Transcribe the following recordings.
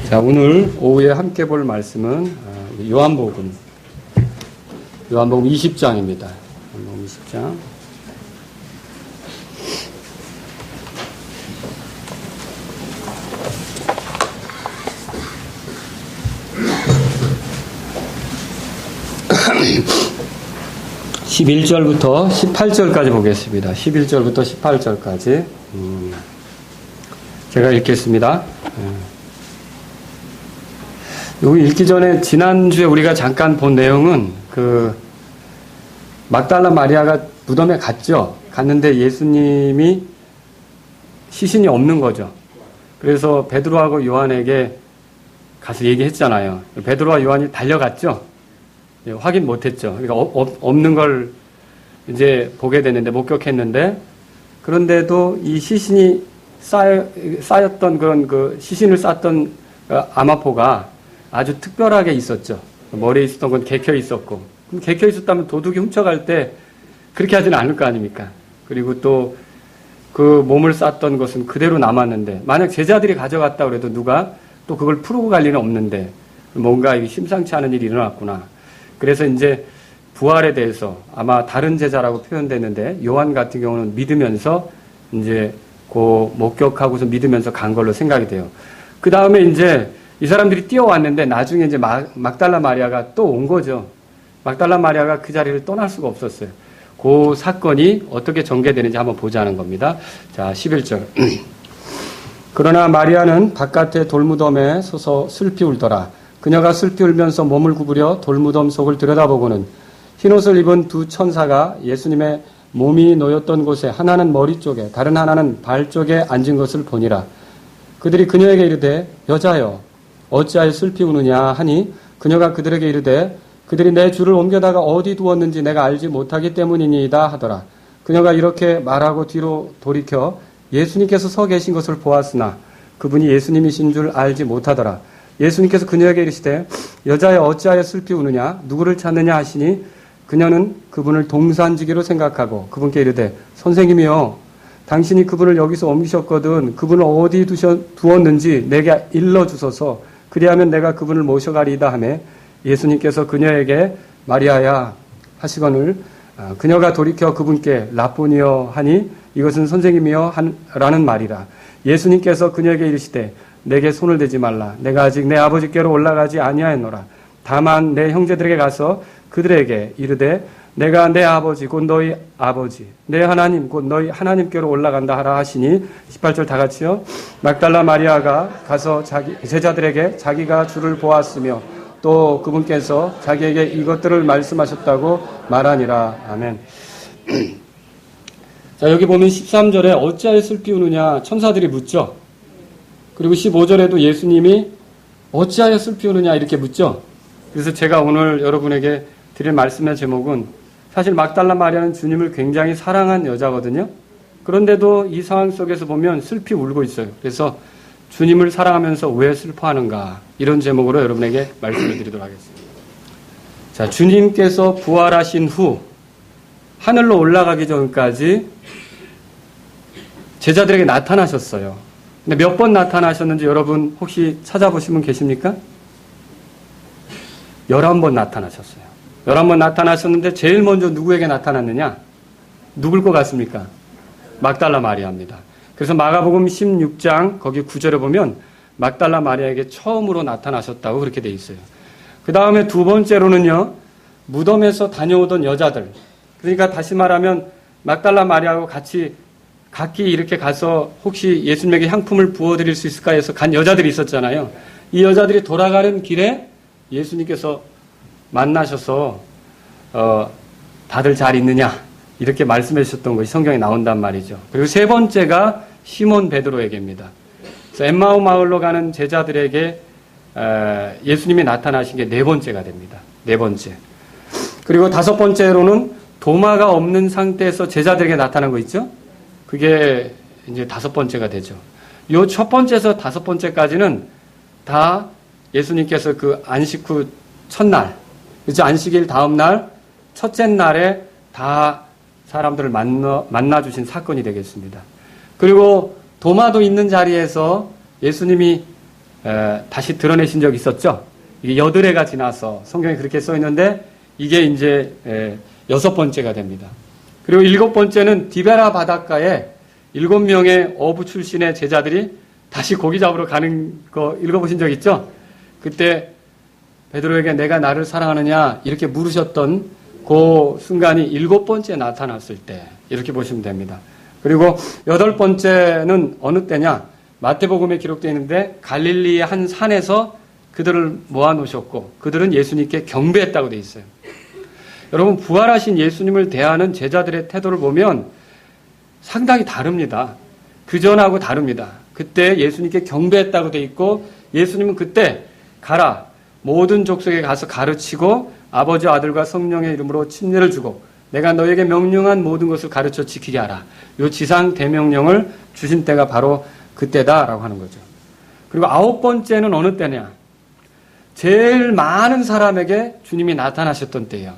자, 오늘 오후에 함께 볼 말씀은 요한복음 20장입니다. 요한복음 20장. (11절부터) (18절까지) 보겠습니다. 11절부터 18절까지 제가 읽겠습니다. 여기 읽기 전에 지난주에 우리가 잠깐 본 내용은 막달라 마리아가 무덤에 갔는데 예수님이 시신이 없는 거죠. 그래서 베드로하고 요한에게 가서 얘기했잖아요. 베드로와 요한이 달려갔죠. 확인 못했죠. 그러니까 없는 걸 이제 보게 됐는데, 목격했는데, 그런데도 이 시신이 쌓였던 그런 시신을 쌌던 아마포가 아주 특별하게 있었죠. 머리에 있었던 건 개켜 있었고, 그럼 개켜 있었다면 도둑이 훔쳐갈 때 그렇게 하지는 않을 거 아닙니까? 그리고 또 그 몸을 쌌던 것은 그대로 남았는데, 만약 제자들이 가져갔다 그래도 누가 또 그걸 풀고 갈 일은 없는데, 뭔가 심상치 않은 일이 일어났구나. 그래서 이제 부활에 대해서 아마 다른 제자라고 표현됐는데, 요한 같은 경우는 믿으면서 이제 목격하고서 믿으면서 간 걸로 생각이 돼요. 그 다음에 이제 이 사람들이 뛰어왔는데 나중에 이제 막달라 마리아가 또 온 거죠. 막달라 마리아가 그 자리를 떠날 수가 없었어요. 그 사건이 어떻게 전개되는지 한번 보자는 겁니다. 자, 11절. 그러나 마리아는 바깥에 돌무덤에 서서 슬피 울더라. 그녀가 슬피 울면서 몸을 구부려 돌무덤 속을 들여다보고는 흰옷을 입은 두 천사가 예수님의 몸이 놓였던 곳에 하나는 머리 쪽에 다른 하나는 발 쪽에 앉은 것을 보니라. 그들이 그녀에게 이르되 여자여 어찌하여 슬피 우느냐 하니 그녀가 그들에게 이르되 그들이 내 주를 옮겨다가 어디 두었는지 내가 알지 못하기 때문이니이다 하더라. 그녀가 이렇게 말하고 뒤로 돌이켜 예수님께서 서 계신 것을 보았으나 그분이 예수님이신 줄 알지 못하더라. 예수님께서 그녀에게 이르시되 여자여 어찌하여 슬피 우느냐 누구를 찾느냐 하시니 그녀는 그분을 동산지기로 생각하고 그분께 이르되 선생님이여 당신이 그분을 여기서 옮기셨거든 그분을 어디 두었는지 내게 일러주소서 그리하면 내가 그분을 모셔가리이다 하매 예수님께서 그녀에게 마리아야 하시거늘 그녀가 돌이켜 그분께 라보니여 하니 이것은 선생님이여 라는 말이라. 예수님께서 그녀에게 이르시되 내게 손을 대지 말라. 내가 아직 내 아버지께로 올라가지 아니하였노라. 다만 내 형제들에게 가서 그들에게 이르되 내가 내 아버지 곧 너희 아버지 내 하나님 곧 너희 하나님께로 올라간다 하라 하시니 18절 다 같이요. 막달라 마리아가 가서 자기 제자들에게 자기가 주를 보았으며 또 그분께서 자기에게 이것들을 말씀하셨다고 말하니라. 아멘. 자, 여기 보면 13절에 어찌하여 슬피 우느냐 천사들이 묻죠. 그리고 15절에도 예수님이 어찌하여 슬피 우느냐 이렇게 묻죠. 그래서 제가 오늘 여러분에게 드릴 말씀의 제목은 사실 막달라 마리아는 주님을 굉장히 사랑한 여자거든요. 그런데도 이 상황 속에서 보면 슬피 울고 있어요. 그래서 주님을 사랑하면서 왜 슬퍼하는가 이런 제목으로 여러분에게 말씀을 드리도록 하겠습니다. 자, 주님께서 부활하신 후 하늘로 올라가기 전까지 제자들에게 나타나셨어요. 근데 몇 번 나타나셨는지 여러분 혹시 찾아보신 분 계십니까? 11번 나타나셨어요. 11번 나타나셨는데 제일 먼저 누구에게 나타났느냐? 누굴 것 같습니까? 막달라 마리아입니다. 그래서 마가복음 16장 거기 9절에 보면 막달라 마리아에게 처음으로 나타나셨다고 그렇게 돼 있어요. 그 다음에 두 번째로는요. 무덤에서 다녀오던 여자들. 그러니까 다시 말하면 막달라 마리아하고 같이 각기 이렇게 가서 혹시 예수님에게 향품을 부어드릴 수 있을까 해서 간 여자들이 있었잖아요. 이 여자들이 돌아가는 길에 예수님께서 만나셔서 다들 잘 있느냐 이렇게 말씀해 주셨던 것이 성경에 나온단 말이죠. 그리고 세 번째가 시몬 베드로에게입니다. 그래서 엠마오 마을로 가는 제자들에게 예수님이 나타나신 게 네 번째가 됩니다. 네 번째. 그리고 다섯 번째로는 도마가 없는 상태에서 제자들에게 나타난 거 있죠? 그게 이제 다섯 번째가 되죠. 요 첫 번째에서 다섯 번째까지는 다 예수님께서 그 안식 후 첫날, 그죠? 안식일 다음 날, 첫째 날에 다 사람들을 만나 주신 사건이 되겠습니다. 그리고 도마도 있는 자리에서 예수님이 다시 드러내신 적이 있었죠. 이게 8해가 지나서 성경에 그렇게 써 있는데 이게 이제 6번째가 됩니다. 그리고 7번째는 디베라 바닷가에 7명의 어부 출신의 제자들이 다시 고기 잡으러 가는 거 읽어보신 적 있죠? 그때 베드로에게 내가 나를 사랑하느냐 이렇게 물으셨던 그 순간이 7번째 나타났을 때 이렇게 보시면 됩니다. 그리고 8번째는 어느 때냐? 마태복음에 기록되어 있는데 갈릴리의 한 산에서 그들을 모아놓으셨고 그들은 예수님께 경배했다고 되어 있어요. 여러분 부활하신 예수님을 대하는 제자들의 태도를 보면 상당히 다릅니다. 그전하고 다릅니다. 그때 예수님께 경배했다고 되어 있고 예수님은 그때 가라 모든 족속에 가서 가르치고 아버지 아들과 성령의 이름으로 침례를 주고 내가 너에게 명령한 모든 것을 가르쳐 지키게 하라. 이 지상 대명령을 주신 때가 바로 그때다라고 하는 거죠. 그리고 9번째는 어느 때냐? 제일 많은 사람에게 주님이 나타나셨던 때예요.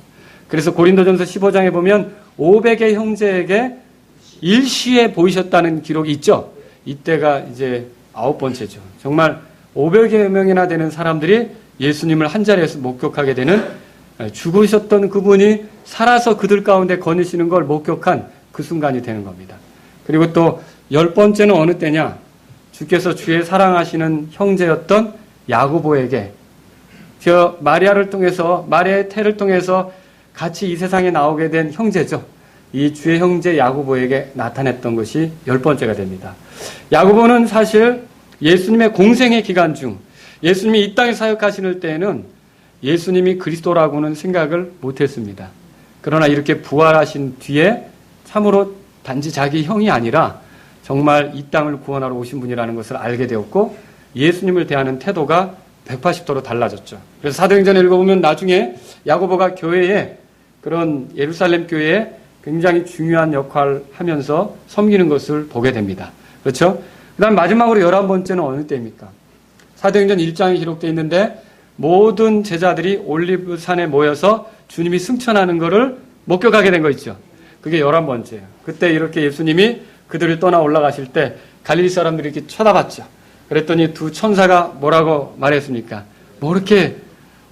그래서 고린도전서 15장에 보면 500의 형제에게 일시에 보이셨다는 기록이 있죠. 이때가 이제 9번째죠. 정말 500여 명이나 되는 사람들이 예수님을 한 자리에서 목격하게 되는 죽으셨던 그분이 살아서 그들 가운데 거니시는 걸 목격한 그 순간이 되는 겁니다. 그리고 또 10번째는 어느 때냐? 주께서 주의 사랑하시는 형제였던 야고보에게 저 마리아를 통해서 마리아의 태를 통해서 같이 이 세상에 나오게 된 형제죠. 이 주의 형제 야고보에게 나타냈던 것이 10번째가 됩니다. 야고보는 사실 예수님의 공생의 기간 중 예수님이 이 땅에 사역하시는 때에는 예수님이 그리스도라고는 생각을 못했습니다. 그러나 이렇게 부활하신 뒤에 참으로 단지 자기 형이 아니라 정말 이 땅을 구원하러 오신 분이라는 것을 알게 되었고 예수님을 대하는 태도가 180도로 달라졌죠. 그래서 사도행전을 읽어보면 나중에 야고보가 교회에 그런 예루살렘 교회에 굉장히 중요한 역할을 하면서 섬기는 것을 보게 됩니다. 그렇죠? 그 다음 마지막으로 11번째는 어느 때입니까? 사도행전 1장에 기록되어 있는데 모든 제자들이 올리브산에 모여서 주님이 승천하는 것을 목격하게 된 거 있죠. 그게 11번째예요. 그때 이렇게 예수님이 그들을 떠나 올라가실 때 갈릴리 사람들이 이렇게 쳐다봤죠. 그랬더니 두 천사가 뭐라고 말했습니까? 뭐 이렇게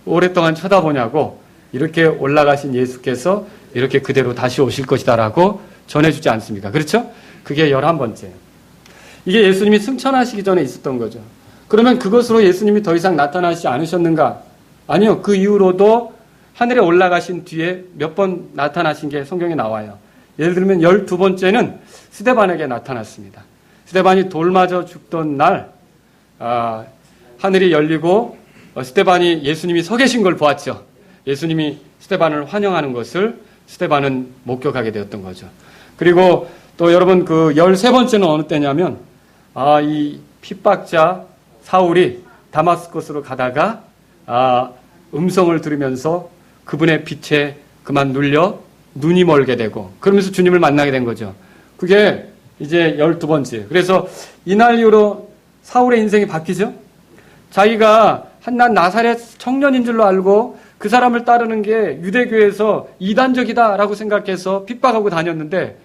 오랫동안 쳐다보냐고 이렇게 올라가신 예수께서 이렇게 그대로 다시 오실 것이다라고 전해주지 않습니까? 그렇죠? 그게 11번째예요. 이게 예수님이 승천하시기 전에 있었던 거죠. 그러면 그것으로 예수님이 더 이상 나타나시지 않으셨는가? 아니요. 그 이후로도 하늘에 올라가신 뒤에 몇 번 나타나신 게 성경에 나와요. 예를 들면 12번째는 스데반에게 나타났습니다. 스데반이 돌 맞아 죽던 날 하늘이 열리고 스데반이 예수님이 서 계신 걸 보았죠. 예수님이 스데반을 환영하는 것을 스데반은 목격하게 되었던 거죠. 그리고 또 여러분 그 13번째는 어느 때냐면 이 핍박자 사울이 다마스커스로 가다가 음성을 들으면서 그분의 빛에 그만 눌려 눈이 멀게 되고 그러면서 주님을 만나게 된 거죠. 그게 이제 12번째. 그래서 이날 이후로 사울의 인생이 바뀌죠. 자기가 난 나사렛 청년인 줄로 알고 그 사람을 따르는 게 유대교에서 이단적이다라고 생각해서 핍박하고 다녔는데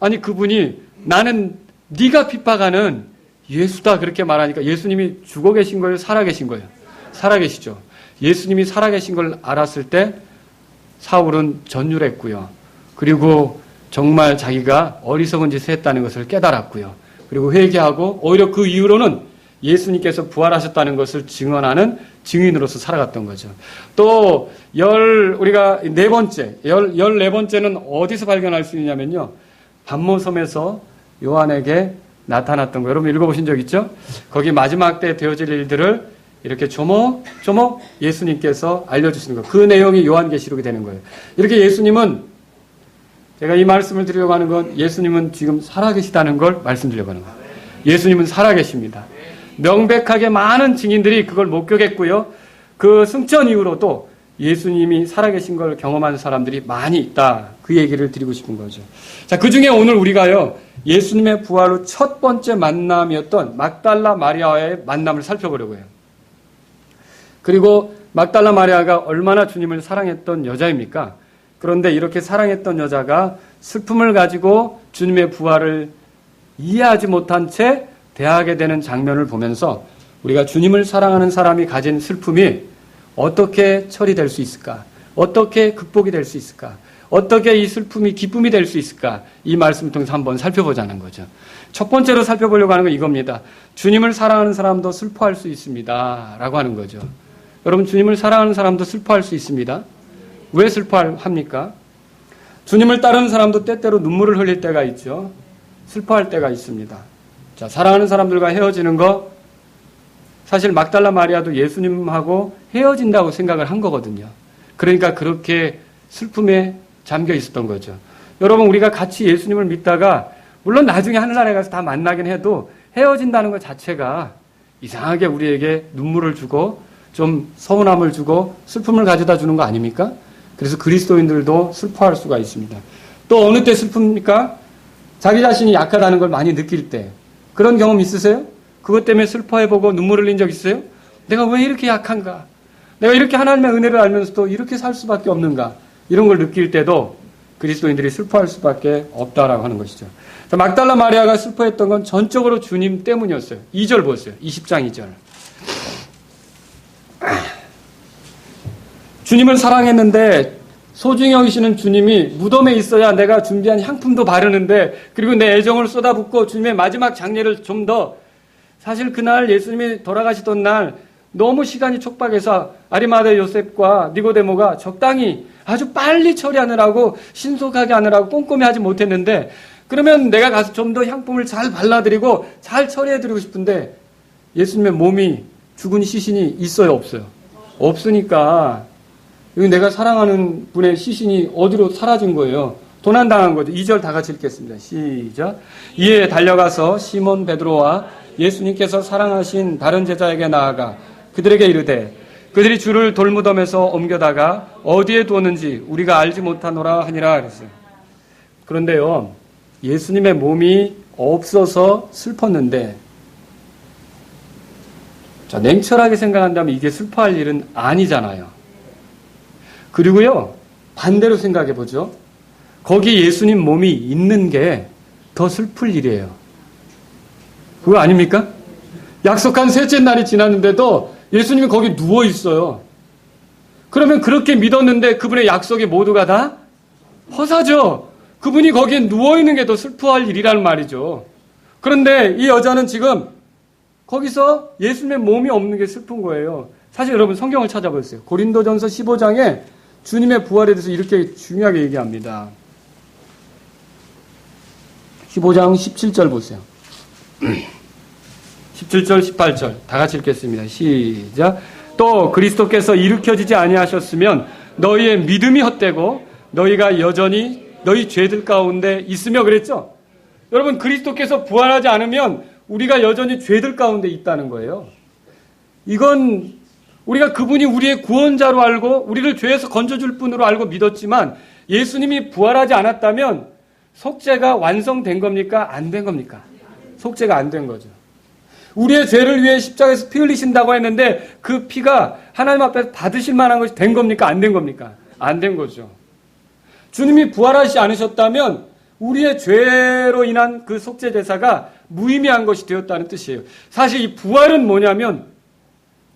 아니 그분이 나는 네가 핍박하는 예수다 그렇게 말하니까 예수님이 죽어 계신 거예요? 살아 계신 거예요? 살아 계시죠. 예수님이 살아 계신 걸 알았을 때 사울은 전율했고요. 그리고 정말 자기가 어리석은 짓을 했다는 것을 깨달았고요. 그리고 회개하고 오히려 그 이후로는 예수님께서 부활하셨다는 것을 증언하는 증인으로서 살아갔던 거죠. 또 우리가 14번째는 어디서 발견할 수 있냐면요. 반모섬에서 요한에게 나타났던 거. 여러분 읽어보신 적 있죠? 거기 마지막 때 되어질 일들을 이렇게 조목조목 예수님께서 알려주시는 거. 그 내용이 요한계시록이 되는 거예요. 이렇게 예수님은 제가 이 말씀을 드리려고 하는 건 예수님은 지금 살아계시다는 걸 말씀드리려고 하는 거예요. 예수님은 살아계십니다. 명백하게 많은 증인들이 그걸 목격했고요. 그 승천 이후로도 예수님이 살아계신 걸 경험한 사람들이 많이 있다. 그 얘기를 드리고 싶은 거죠. 자, 그 중에 오늘 우리가요. 예수님의 부활 후 첫 번째 만남이었던 막달라 마리아와의 만남을 살펴보려고 해요. 그리고 막달라 마리아가 얼마나 주님을 사랑했던 여자입니까? 그런데 이렇게 사랑했던 여자가 슬픔을 가지고 주님의 부활을 이해하지 못한 채 대하게 되는 장면을 보면서 우리가 주님을 사랑하는 사람이 가진 슬픔이 어떻게 처리될 수 있을까? 어떻게 극복이 될 수 있을까? 어떻게 이 슬픔이 기쁨이 될 수 있을까? 이 말씀을 통해서 한번 살펴보자는 거죠. 첫 번째로 살펴보려고 하는 건 이겁니다. 주님을 사랑하는 사람도 슬퍼할 수 있습니다. 라고 하는 거죠. 여러분, 주님을 사랑하는 사람도 슬퍼할 수 있습니다. 왜 슬퍼합니까? 주님을 따르는 사람도 때때로 눈물을 흘릴 때가 있죠. 슬퍼할 때가 있습니다. 자, 사랑하는 사람들과 헤어지는 거, 사실 막달라 마리아도 예수님하고 헤어진다고 생각을 한 거거든요. 그러니까 그렇게 슬픔에 잠겨 있었던 거죠. 여러분, 우리가 같이 예수님을 믿다가 물론 나중에 하늘나라에 가서 다 만나긴 해도 헤어진다는 것 자체가 이상하게 우리에게 눈물을 주고 좀 서운함을 주고 슬픔을 가져다 주는 거 아닙니까? 그래서 그리스도인들도 슬퍼할 수가 있습니다. 또 어느 때 슬픕니까? 자기 자신이 약하다는 걸 많이 느낄 때. 그런 경험 있으세요? 그것 때문에 슬퍼해보고 눈물 흘린 적 있어요? 내가 왜 이렇게 약한가? 내가 이렇게 하나님의 은혜를 알면서도 이렇게 살 수밖에 없는가? 이런 걸 느낄 때도 그리스도인들이 슬퍼할 수밖에 없다라고 하는 것이죠. 자, 막달라 마리아가 슬퍼했던 건 전적으로 주님 때문이었어요. 2절 보세요. 20장 2절. 주님을 사랑했는데 소중히 여기시는 주님이 무덤에 있어야 내가 준비한 향품도 바르는데, 그리고 내 애정을 쏟아붓고 주님의 마지막 장례를 좀 더, 사실 그날 예수님이 돌아가시던 날 너무 시간이 촉박해서 아리마대 요셉과 니고데모가 적당히 아주 빨리 처리하느라고 신속하게 하느라고 꼼꼼히 하지 못했는데, 그러면 내가 가서 좀 더 향품을 잘 발라드리고 잘 처리해드리고 싶은데 예수님의 몸이 죽은 시신이 있어요, 없어요? 없으니까 여기 내가 사랑하는 분의 시신이 어디로 사라진 거예요? 도난당한 거죠. 2절 다 같이 읽겠습니다. 시작. 이에 달려가서 시몬 베드로와 예수님께서 사랑하신 다른 제자에게 나아가 그들에게 이르되 그들이 주를 돌무덤에서 옮겨다가 어디에 두었는지 우리가 알지 못하노라 하니라 그랬어요. 그런데요, 예수님의 몸이 없어서 슬펐는데, 자, 냉철하게 생각한다면 이게 슬퍼할 일은 아니잖아요. 그리고요, 반대로 생각해 보죠. 거기 예수님 몸이 있는 게 더 슬플 일이에요. 그거 아닙니까? 약속한 셋째 날이 지났는데도 예수님이 거기 누워 있어요. 그러면 그렇게 믿었는데 그분의 약속이 모두가 다 허사죠. 그분이 거기에 누워 있는 게 더 슬퍼할 일이란 말이죠. 그런데 이 여자는 지금 거기서 예수님의 몸이 없는 게 슬픈 거예요. 사실 여러분 성경을 찾아보세요. 고린도전서 15장에 주님의 부활에 대해서 이렇게 중요하게 얘기합니다. 15장 17절 보세요. 17절, 18절 다 같이 읽겠습니다. 시작. 또 그리스도께서 일으켜지지 아니하셨으면 너희의 믿음이 헛되고 너희가 여전히 너희 죄들 가운데 있으며 그랬죠. 여러분, 그리스도께서 부활하지 않으면 우리가 여전히 죄들 가운데 있다는 거예요. 이건 우리가 그분이 우리의 구원자로 알고 우리를 죄에서 건져줄 분으로 알고 믿었지만 예수님이 부활하지 않았다면 속죄가 완성된 겁니까? 안 된 겁니까? 속죄가 안 된 거죠. 우리의 죄를 위해 십자가에서 피 흘리신다고 했는데 그 피가 하나님 앞에서 받으실 만한 것이 된 겁니까? 안 된 겁니까? 안 된 거죠. 주님이 부활하지 않으셨다면 우리의 죄로 인한 그 속죄 제사가 무의미한 것이 되었다는 뜻이에요. 사실 이 부활은 뭐냐면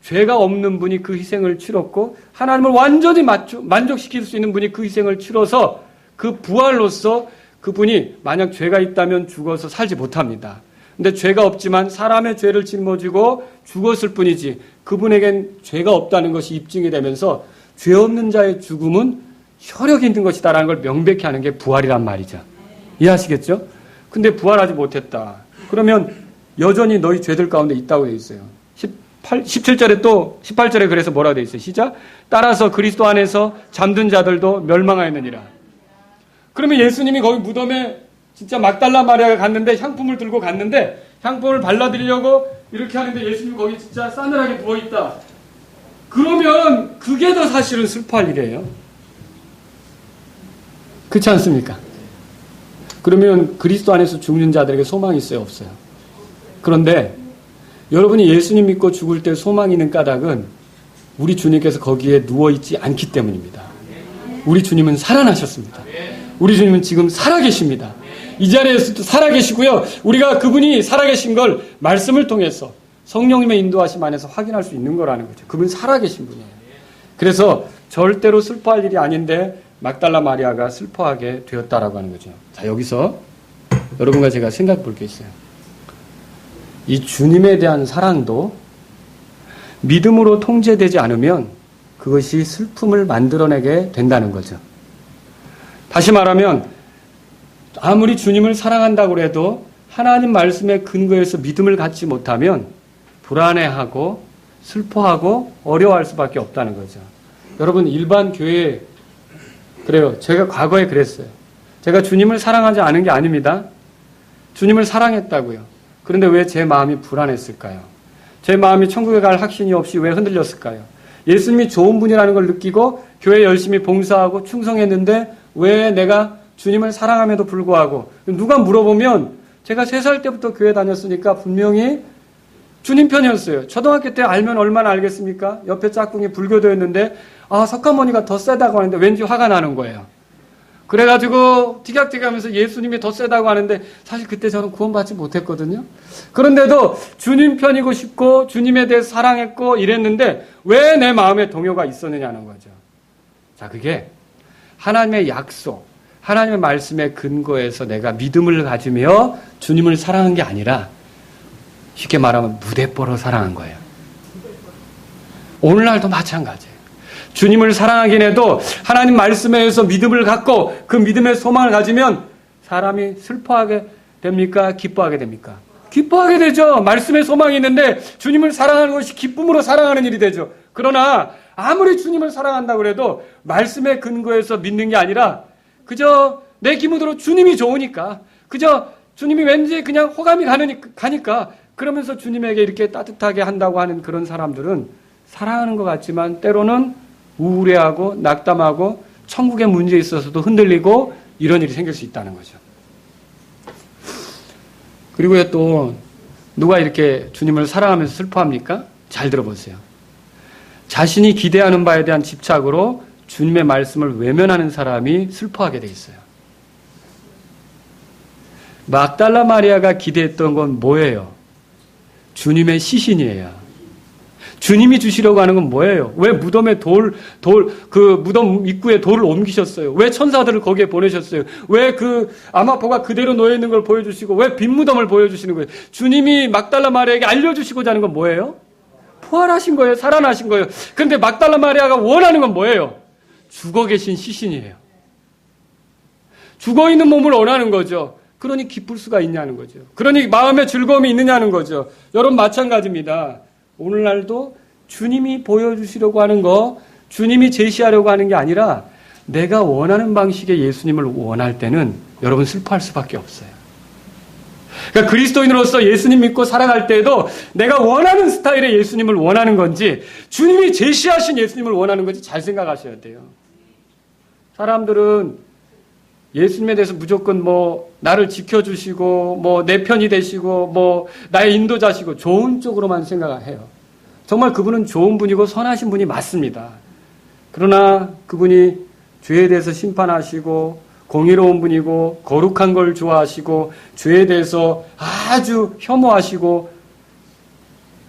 죄가 없는 분이 그 희생을 치렀고 하나님을 완전히 만족시킬 수 있는 분이 그 희생을 치러서 그 부활로서 그분이 만약 죄가 있다면 죽어서 살지 못합니다. 근데 죄가 없지만 사람의 죄를 짊어지고 죽었을 뿐이지 그분에겐 죄가 없다는 것이 입증이 되면서 죄 없는 자의 죽음은 혈육이 있는 것이다라는 걸 명백히 하는 게 부활이란 말이죠. 이해하시겠죠? 근데 부활하지 못했다. 그러면 여전히 너희 죄들 가운데 있다고 되어 있어요. 17절에 또 18절에 그래서 뭐라고 되어 있어요? 시작. 따라서 그리스도 안에서 잠든 자들도 멸망하였느니라. 그러면 예수님이 거기 무덤에 진짜 막달라 마리아가 갔는데 향품을 들고 갔는데 향품을 발라드리려고 이렇게 하는데 예수님이 거기 진짜 싸늘하게 누워있다. 그러면 그게 더 사실은 슬퍼할 일이에요. 그렇지 않습니까? 그러면 그리스도 안에서 죽는 자들에게 소망이 있어요? 없어요? 그런데 여러분이 예수님 믿고 죽을 때 소망이 있는 까닭은 우리 주님께서 거기에 누워있지 않기 때문입니다. 우리 주님은 살아나셨습니다. 우리 주님은 지금 살아계십니다. 이 자리에서도 살아계시고요. 우리가 그분이 살아계신 걸 말씀을 통해서 성령님의 인도하심 안에서 확인할 수 있는 거라는 거죠. 그분 살아계신 분이에요. 그래서 절대로 슬퍼할 일이 아닌데 막달라 마리아가 슬퍼하게 되었다라고 하는 거죠. 자, 여기서 여러분과 제가 생각해 볼 게 있어요. 이 주님에 대한 사랑도 믿음으로 통제되지 않으면 그것이 슬픔을 만들어내게 된다는 거죠. 다시 말하면 아무리 주님을 사랑한다고 해도 하나님 말씀의 근거에서 믿음을 갖지 못하면 불안해하고 슬퍼하고 어려워할 수밖에 없다는 거죠. 여러분, 일반 교회 그래요. 제가 과거에 그랬어요. 제가 주님을 사랑하지 않은 게 아닙니다. 주님을 사랑했다고요. 그런데 왜 제 마음이 불안했을까요? 제 마음이 천국에 갈 확신이 없이 왜 흔들렸을까요? 예수님이 좋은 분이라는 걸 느끼고 교회 열심히 봉사하고 충성했는데 왜 내가 주님을 사랑함에도 불구하고, 누가 물어보면 제가 3살 때부터 교회 다녔으니까 분명히 주님 편이었어요. 초등학교 때 알면 얼마나 알겠습니까? 옆에 짝꿍이 불교도였는데 석가모니가 더 세다고 하는데 왠지 화가 나는 거예요. 그래가지고 티격태격하면서 예수님이 더 세다고 하는데 사실 그때 저는 구원받지 못했거든요. 그런데도 주님 편이고 싶고 주님에 대해 사랑했고 이랬는데 왜 내 마음에 동요가 있었느냐는 거죠. 자, 그게 하나님의 약속, 하나님의 말씀에 근거해서 내가 믿음을 가지며 주님을 사랑한 게 아니라 쉽게 말하면 무대뽀로 사랑한 거예요. 오늘날도 마찬가지예요. 주님을 사랑하긴 해도 하나님 말씀에 의해서 믿음을 갖고 그 믿음의 소망을 가지면 사람이 슬퍼하게 됩니까? 기뻐하게 됩니까? 기뻐하게 되죠. 말씀의 소망이 있는데 주님을 사랑하는 것이 기쁨으로 사랑하는 일이 되죠. 그러나 아무리 주님을 사랑한다고 해도 말씀의 근거에서 믿는 게 아니라 그저 내 기분으로 주님이 좋으니까, 그저 주님이 왠지 그냥 호감이 가니까 그러면서 주님에게 이렇게 따뜻하게 한다고 하는 그런 사람들은 사랑하는 것 같지만 때로는 우울해하고 낙담하고 천국의 문제에 있어서도 흔들리고 이런 일이 생길 수 있다는 거죠. 그리고 또 누가 이렇게 주님을 사랑하면서 슬퍼합니까? 잘 들어보세요. 자신이 기대하는 바에 대한 집착으로 주님의 말씀을 외면하는 사람이 슬퍼하게 돼 있어요. 막달라 마리아가 기대했던 건 뭐예요? 주님의 시신이에요. 주님이 주시려고 하는 건 뭐예요? 왜 무덤에 그 무덤 입구에 돌을 옮기셨어요? 왜 천사들을 거기에 보내셨어요? 왜 그 아마포가 그대로 놓여있는 걸 보여주시고 왜 빈 무덤을 보여주시는 거예요? 주님이 막달라 마리아에게 알려주시고자 하는 건 뭐예요? 부활하신 거예요. 살아나신 거예요. 그런데 막달라 마리아가 원하는 건 뭐예요? 죽어 계신 시신이에요. 죽어 있는 몸을 원하는 거죠. 그러니 기쁠 수가 있냐는 거죠. 그러니 마음의 즐거움이 있느냐는 거죠. 여러분 마찬가지입니다. 오늘날도 주님이 보여주시려고 하는 거, 주님이 제시하려고 하는 게 아니라 내가 원하는 방식의 예수님을 원할 때는 여러분 슬퍼할 수밖에 없어요. 그러니까 그리스도인으로서 예수님 믿고 살아갈 때에도 내가 원하는 스타일의 예수님을 원하는 건지 주님이 제시하신 예수님을 원하는 건지 잘 생각하셔야 돼요. 사람들은 예수님에 대해서 무조건 나를 지켜주시고 내 편이 되시고 나의 인도자시고 좋은 쪽으로만 생각을 해요. 정말 그분은 좋은 분이고 선하신 분이 맞습니다. 그러나 그분이 죄에 대해서 심판하시고 공의로운 분이고 거룩한 걸 좋아하시고 죄에 대해서 아주 혐오하시고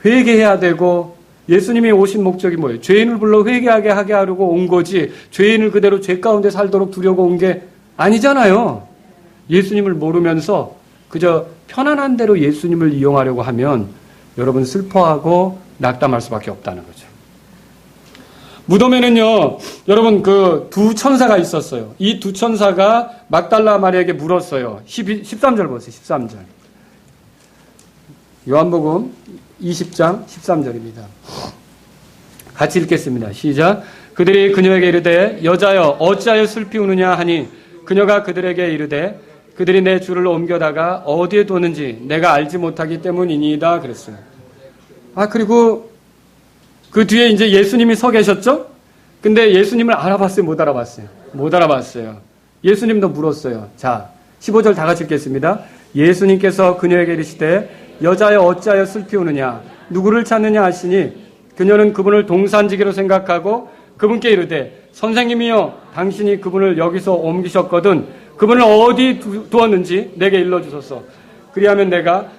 회개해야 되고, 예수님이 오신 목적이 뭐예요? 죄인을 불러 회개하게 하게 하려고 온 거지 죄인을 그대로 죄 가운데 살도록 두려고 온 게 아니잖아요. 예수님을 모르면서 그저 편안한 대로 예수님을 이용하려고 하면 여러분 슬퍼하고 낙담할 수밖에 없다는 거죠. 무덤에는요, 여러분 그 두 천사가 있었어요. 이 두 천사가 막달라 마리아에게 물었어요. 13절 보세요. 13절. 요한복음 20장 13절입니다. 같이 읽겠습니다. 시작. 그들이 그녀에게 이르되 여자여 어찌하여 슬피 우느냐 하니 그녀가 그들에게 이르되 그들이 내 주를 옮겨다가 어디에 두었는지 내가 알지 못하기 때문이니이다 그랬어요. 그리고 그 뒤에 이제 예수님이 서 계셨죠? 근데 예수님을 알아봤어요? 못 알아봤어요? 못 알아봤어요. 예수님도 물었어요. 자, 15절 다 같이 읽겠습니다. 예수님께서 그녀에게 이르시되 여자여 어찌하여 슬피 우느냐 누구를 찾느냐 하시니 그녀는 그분을 동산지기로 생각하고 그분께 이르되 선생님이여 당신이 그분을 여기서 옮기셨거든 그분을 어디 두었는지 내게 일러주소서. 그리하면 내가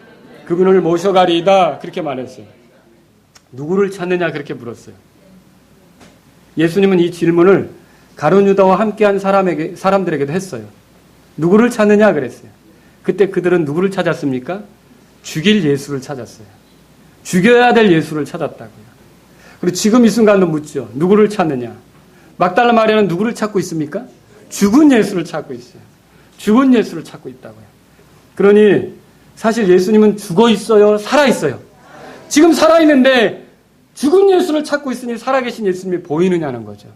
그분을 모셔가리이다 그렇게 말했어요. 누구를 찾느냐 그렇게 물었어요. 예수님은 이 질문을 가룟 유다와 함께한 사람들에게도 했어요. 누구를 찾느냐 그랬어요. 그때 그들은 누구를 찾았습니까? 죽일 예수를 찾았어요. 죽여야 될 예수를 찾았다고요. 그리고 지금 이 순간도 묻죠. 누구를 찾느냐? 막달라 마리아는 누구를 찾고 있습니까? 죽은 예수를 찾고 있어요. 죽은 예수를 찾고 있다고요. 그러니 사실 예수님은 죽어 있어요? 살아 있어요? 지금 살아 있는데 죽은 예수를 찾고 있으니 살아계신 예수님이 보이느냐는 거죠.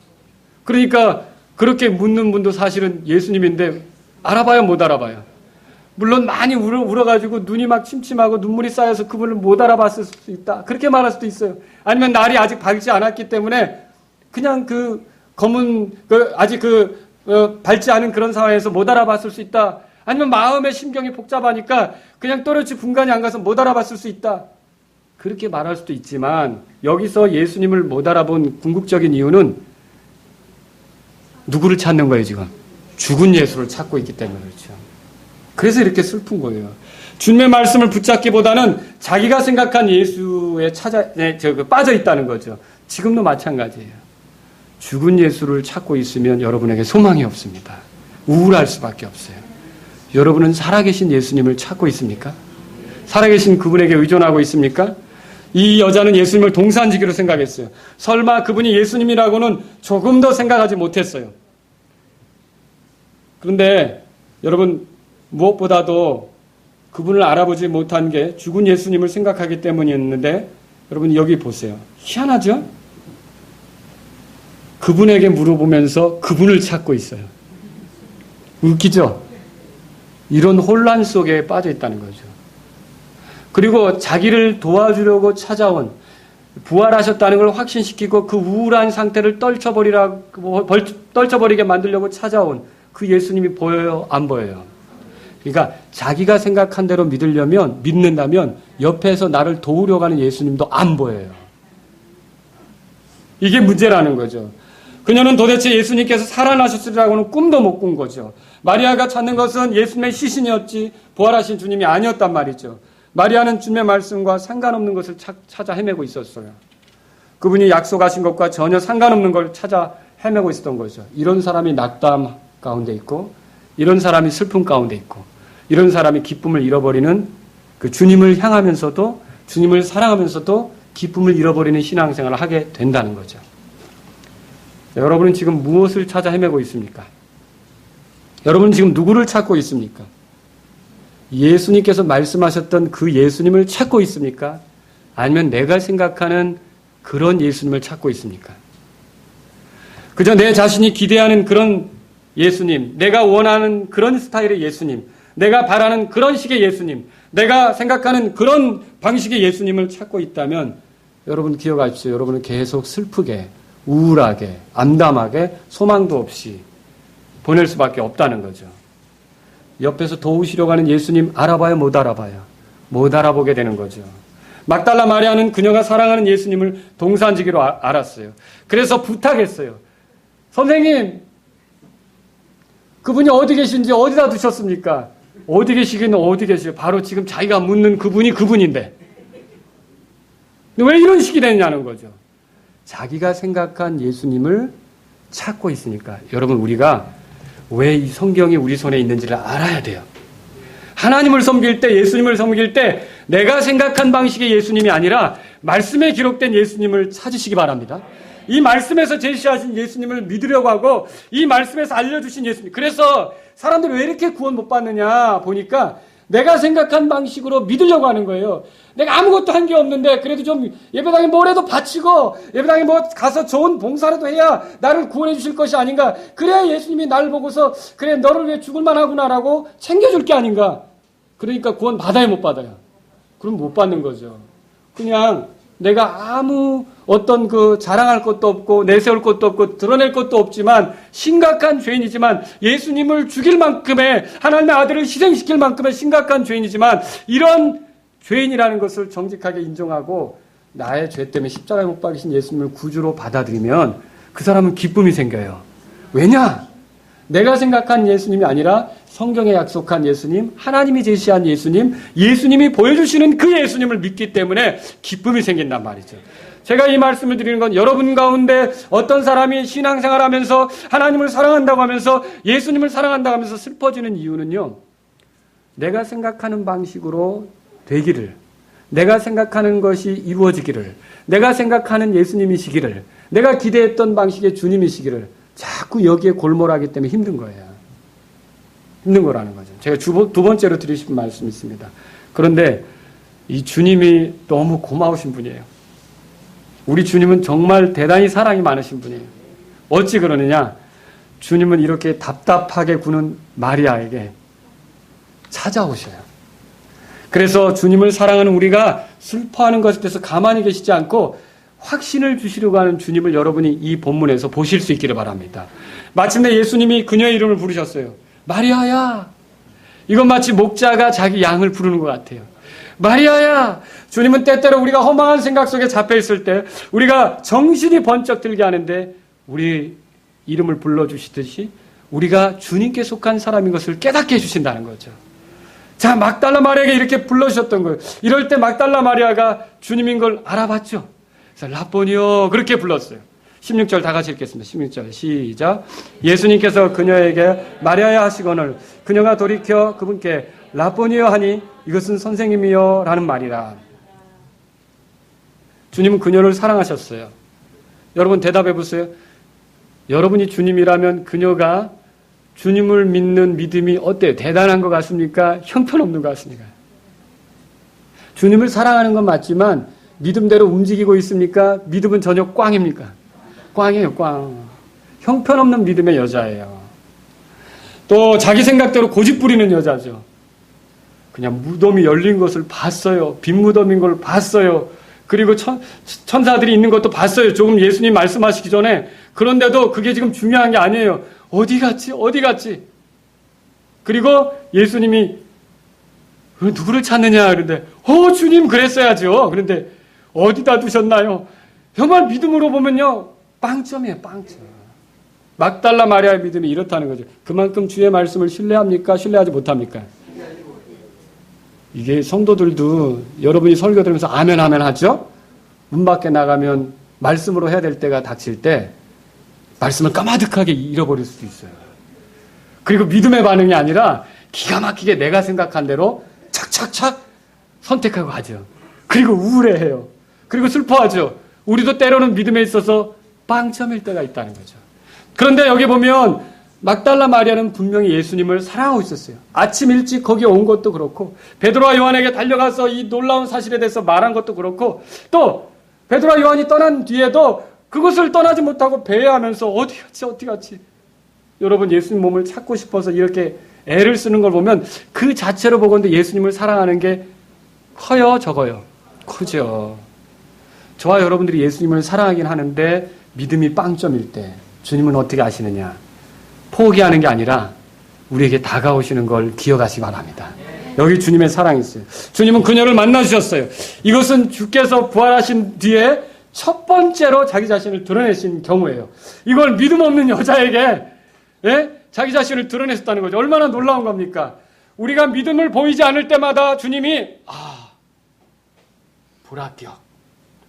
그러니까 그렇게 묻는 분도 사실은 예수님인데 알아봐요, 못 알아봐요? 물론 많이 울어가지고 눈이 막 침침하고 눈물이 쌓여서 그분을 못 알아봤을 수도 있다. 그렇게 말할 수도 있어요. 아니면 날이 아직 밝지 않았기 때문에 그냥 아직 밝지 않은 그런 상황에서 못 알아봤을 수 있다. 아니면 마음의 심경이 복잡하니까 그냥 또렷이 분간이 안 가서 못 알아봤을 수 있다. 그렇게 말할 수도 있지만 여기서 예수님을 못 알아본 궁극적인 이유는 누구를 찾는 거예요, 지금? 죽은 예수를 찾고 있기 때문에 그렇죠. 그래서 이렇게 슬픈 거예요. 주님의 말씀을 붙잡기보다는 자기가 생각한 예수에 빠져 있다는 거죠. 지금도 마찬가지예요. 죽은 예수를 찾고 있으면 여러분에게 소망이 없습니다. 우울할 수밖에 없어요. 여러분은 살아계신 예수님을 찾고 있습니까? 살아계신 그분에게 의존하고 있습니까? 이 여자는 예수님을 동산지기로 생각했어요. 설마 그분이 예수님이라고는 조금 더 생각하지 못했어요. 그런데 여러분 무엇보다도 그분을 알아보지 못한 게 죽은 예수님을 생각하기 때문이었는데 여러분 여기 보세요. 희한하죠? 그분에게 물어보면서 그분을 찾고 있어요. 웃기죠? 이런 혼란 속에 빠져 있다는 거죠. 그리고 자기를 도와주려고 찾아온 부활하셨다는 걸 확신시키고 그 우울한 상태를 떨쳐버리게 만들려고 찾아온 그 예수님이 보여요? 안 보여요? 그러니까 자기가 생각한 대로 믿는다면 옆에서 나를 도우려고 하는 예수님도 안 보여요. 이게 문제라는 거죠. 그녀는 도대체 예수님께서 살아나셨으리라고는 꿈도 못 꾼 거죠. 마리아가 찾는 것은 예수님의 시신이었지 부활하신 주님이 아니었단 말이죠. 마리아는 주님의 말씀과 상관없는 것을 찾아 헤매고 있었어요. 그분이 약속하신 것과 전혀 상관없는 걸 찾아 헤매고 있었던 거죠. 이런 사람이 낙담 가운데 있고 이런 사람이 슬픔 가운데 있고 이런 사람이 기쁨을 잃어버리는 그 주님을 향하면서도 주님을 사랑하면서도 기쁨을 잃어버리는 신앙생활을 하게 된다는 거죠. 여러분은 지금 무엇을 찾아 헤매고 있습니까? 여러분은 지금 누구를 찾고 있습니까? 예수님께서 말씀하셨던 그 예수님을 찾고 있습니까? 아니면 내가 생각하는 그런 예수님을 찾고 있습니까? 그저 내 자신이 기대하는 그런 예수님, 내가 원하는 그런 스타일의 예수님, 내가 바라는 그런 식의 예수님, 내가 생각하는 그런 방식의 예수님을 찾고 있다면 여러분 기억하십시오. 여러분은 계속 슬프게, 우울하게, 암담하게, 소망도 없이 보낼 수밖에 없다는 거죠. 옆에서 도우시려고 하는 예수님 알아봐요? 못 알아봐요? 못 알아보게 되는 거죠. 막달라 마리아는 그녀가 사랑하는 예수님을 동산지기로 알았어요. 그래서 부탁했어요. 선생님, 그분이 어디 계신지 어디다 두셨습니까? 어디 계시기는 어디 계세요? 바로 지금 자기가 묻는 그분이 그분인데. 왜 이런 식이 됐냐는 거죠. 자기가 생각한 예수님을 찾고 있으니까. 여러분, 우리가 왜 이 성경이 우리 손에 있는지를 알아야 돼요. 하나님을 섬길 때, 예수님을 섬길 때 내가 생각한 방식의 예수님이 아니라 말씀에 기록된 예수님을 찾으시기 바랍니다. 이 말씀에서 제시하신 예수님을 믿으려고 하고 이 말씀에서 알려주신 예수님. 그래서 사람들이 왜 이렇게 구원 못 받느냐 보니까 내가 생각한 방식으로 믿으려고 하는 거예요. 내가 아무것도 한 게 없는데 그래도 좀 예배당에 뭐라도 바치고 예배당에 뭐 가서 좋은 봉사라도 해야 나를 구원해 주실 것이 아닌가. 그래야 예수님이 나를 보고서 그래 너를 위해 죽을 만하구나라고 챙겨줄 게 아닌가. 그러니까 구원 받아야 못 받아요. 그럼 못 받는 거죠. 그냥 내가 아무 어떤 자랑할 것도 없고 내세울 것도 없고 드러낼 것도 없지만 심각한 죄인이지만 예수님을 죽일 만큼의 하나님의 아들을 희생시킬 만큼의 심각한 죄인이지만 이런 죄인이라는 것을 정직하게 인정하고 나의 죄 때문에 십자가에 못 박이신 예수님을 구주로 받아들이면 그 사람은 기쁨이 생겨요. 왜냐? 내가 생각한 예수님이 아니라 성경에 약속한 예수님, 하나님이 제시한 예수님, 예수님이 보여주시는 그 예수님을 믿기 때문에 기쁨이 생긴단 말이죠. 제가 이 말씀을 드리는 건 여러분 가운데 어떤 사람이 신앙생활하면서 하나님을 사랑한다고 하면서 예수님을 사랑한다고 하면서 슬퍼지는 이유는요, 내가 생각하는 방식으로 되기를, 내가 생각하는 것이 이루어지기를, 내가 생각하는 예수님이시기를, 내가 기대했던 방식의 주님이시기를 자꾸 여기에 골몰하기 때문에 힘든 거예요. 힘든 거라는 거죠. 제가 두 번째로 드리고 싶은 말씀이 있습니다. 그런데 이 주님이 너무 고마우신 분이에요. 우리 주님은 정말 대단히 사랑이 많으신 분이에요. 어찌 그러느냐? 주님은 이렇게 답답하게 구는 마리아에게 찾아오셔요. 그래서 주님을 사랑하는 우리가 슬퍼하는 것에 대해서 가만히 계시지 않고 확신을 주시려고 하는 주님을 여러분이 이 본문에서 보실 수 있기를 바랍니다. 마침내 예수님이 그녀의 이름을 부르셨어요. 마리아야. 이건 마치 목자가 자기 양을 부르는 것 같아요. 마리아야. 주님은 때때로 우리가 허망한 생각 속에 잡혀 있을 때 우리가 정신이 번쩍 들게 하는데 우리 이름을 불러주시듯이 우리가 주님께 속한 사람인 것을 깨닫게 해주신다는 거죠. 자, 막달라 마리아에게 이렇게 불러주셨던 거예요. 이럴 때 막달라 마리아가 주님인 걸 알아봤죠. 그래서 라보니오 그렇게 불렀어요. 16절 다 같이 읽겠습니다. 16절 시작. 예수님께서 그녀에게 마리아야 하시거늘 그녀가 돌이켜 그분께 라보니오 하니 이것은 선생님이여 라는 말이라. 주님은 그녀를 사랑하셨어요. 여러분 대답해 보세요. 여러분이 주님이라면 그녀가 주님을 믿는 믿음이 어때요? 대단한 것 같습니까? 형편없는 것 같습니까? 주님을 사랑하는 건 맞지만 믿음대로 움직이고 있습니까? 믿음은 전혀 꽝입니까? 꽝이에요, 꽝. 형편없는 믿음의 여자예요. 또 자기 생각대로 고집 부리는 여자죠. 그냥 무덤이 열린 것을 봤어요. 빈 무덤인 걸 봤어요. 그리고 천사들이 있는 것도 봤어요. 조금 예수님 말씀하시기 전에. 그런데도 그게 지금 중요한 게 아니에요. 어디 갔지? 어디 갔지? 그리고 예수님이 누구를 찾느냐? 그런데 주님 그랬어야죠. 그런데 어디다 두셨나요? 정말 믿음으로 보면요. 빵점이에요. 빵점. 막달라 마리아의 믿음이 이렇다는 거죠. 그만큼 주의 말씀을 신뢰합니까? 신뢰하지 못합니까? 이게 성도들도 여러분이 설교 들으면서 아멘 아멘 하죠? 문 밖에 나가면 말씀으로 해야 될 때가 닥칠 때 말씀을 까마득하게 잃어버릴 수도 있어요. 그리고 믿음의 반응이 아니라 기가 막히게 내가 생각한 대로 착착착 선택하고 하죠. 그리고 우울해해요. 그리고 슬퍼하죠. 우리도 때로는 믿음에 있어서 빵점일 때가 있다는 거죠. 그런데 여기 보면 막달라 마리아는 분명히 예수님을 사랑하고 있었어요. 아침 일찍 거기에 온 것도 그렇고 베드로와 요한에게 달려가서 이 놀라운 사실에 대해서 말한 것도 그렇고 또 베드로와 요한이 떠난 뒤에도 그것을 떠나지 못하고 배회하면서 어디 갔지? 여러분 예수님 몸을 찾고 싶어서 이렇게 애를 쓰는 걸 보면 그 자체로 보건대 예수님을 사랑하는 게 커요 적어요? 크죠. 저와 여러분들이 예수님을 사랑하긴 하는데 믿음이 빵점일 때 주님은 어떻게 하시느냐? 포기하는 게 아니라 우리에게 다가오시는 걸 기억하시기 바랍니다. 여기 주님의 사랑이 있어요. 주님은 그녀를 만나주셨어요. 이것은 주께서 부활하신 뒤에 첫 번째로 자기 자신을 드러내신 경우예요. 이걸 믿음 없는 여자에게 자기 자신을 드러내셨다는 거죠. 얼마나 놀라운 겁니까? 우리가 믿음을 보이지 않을 때마다 주님이 불합격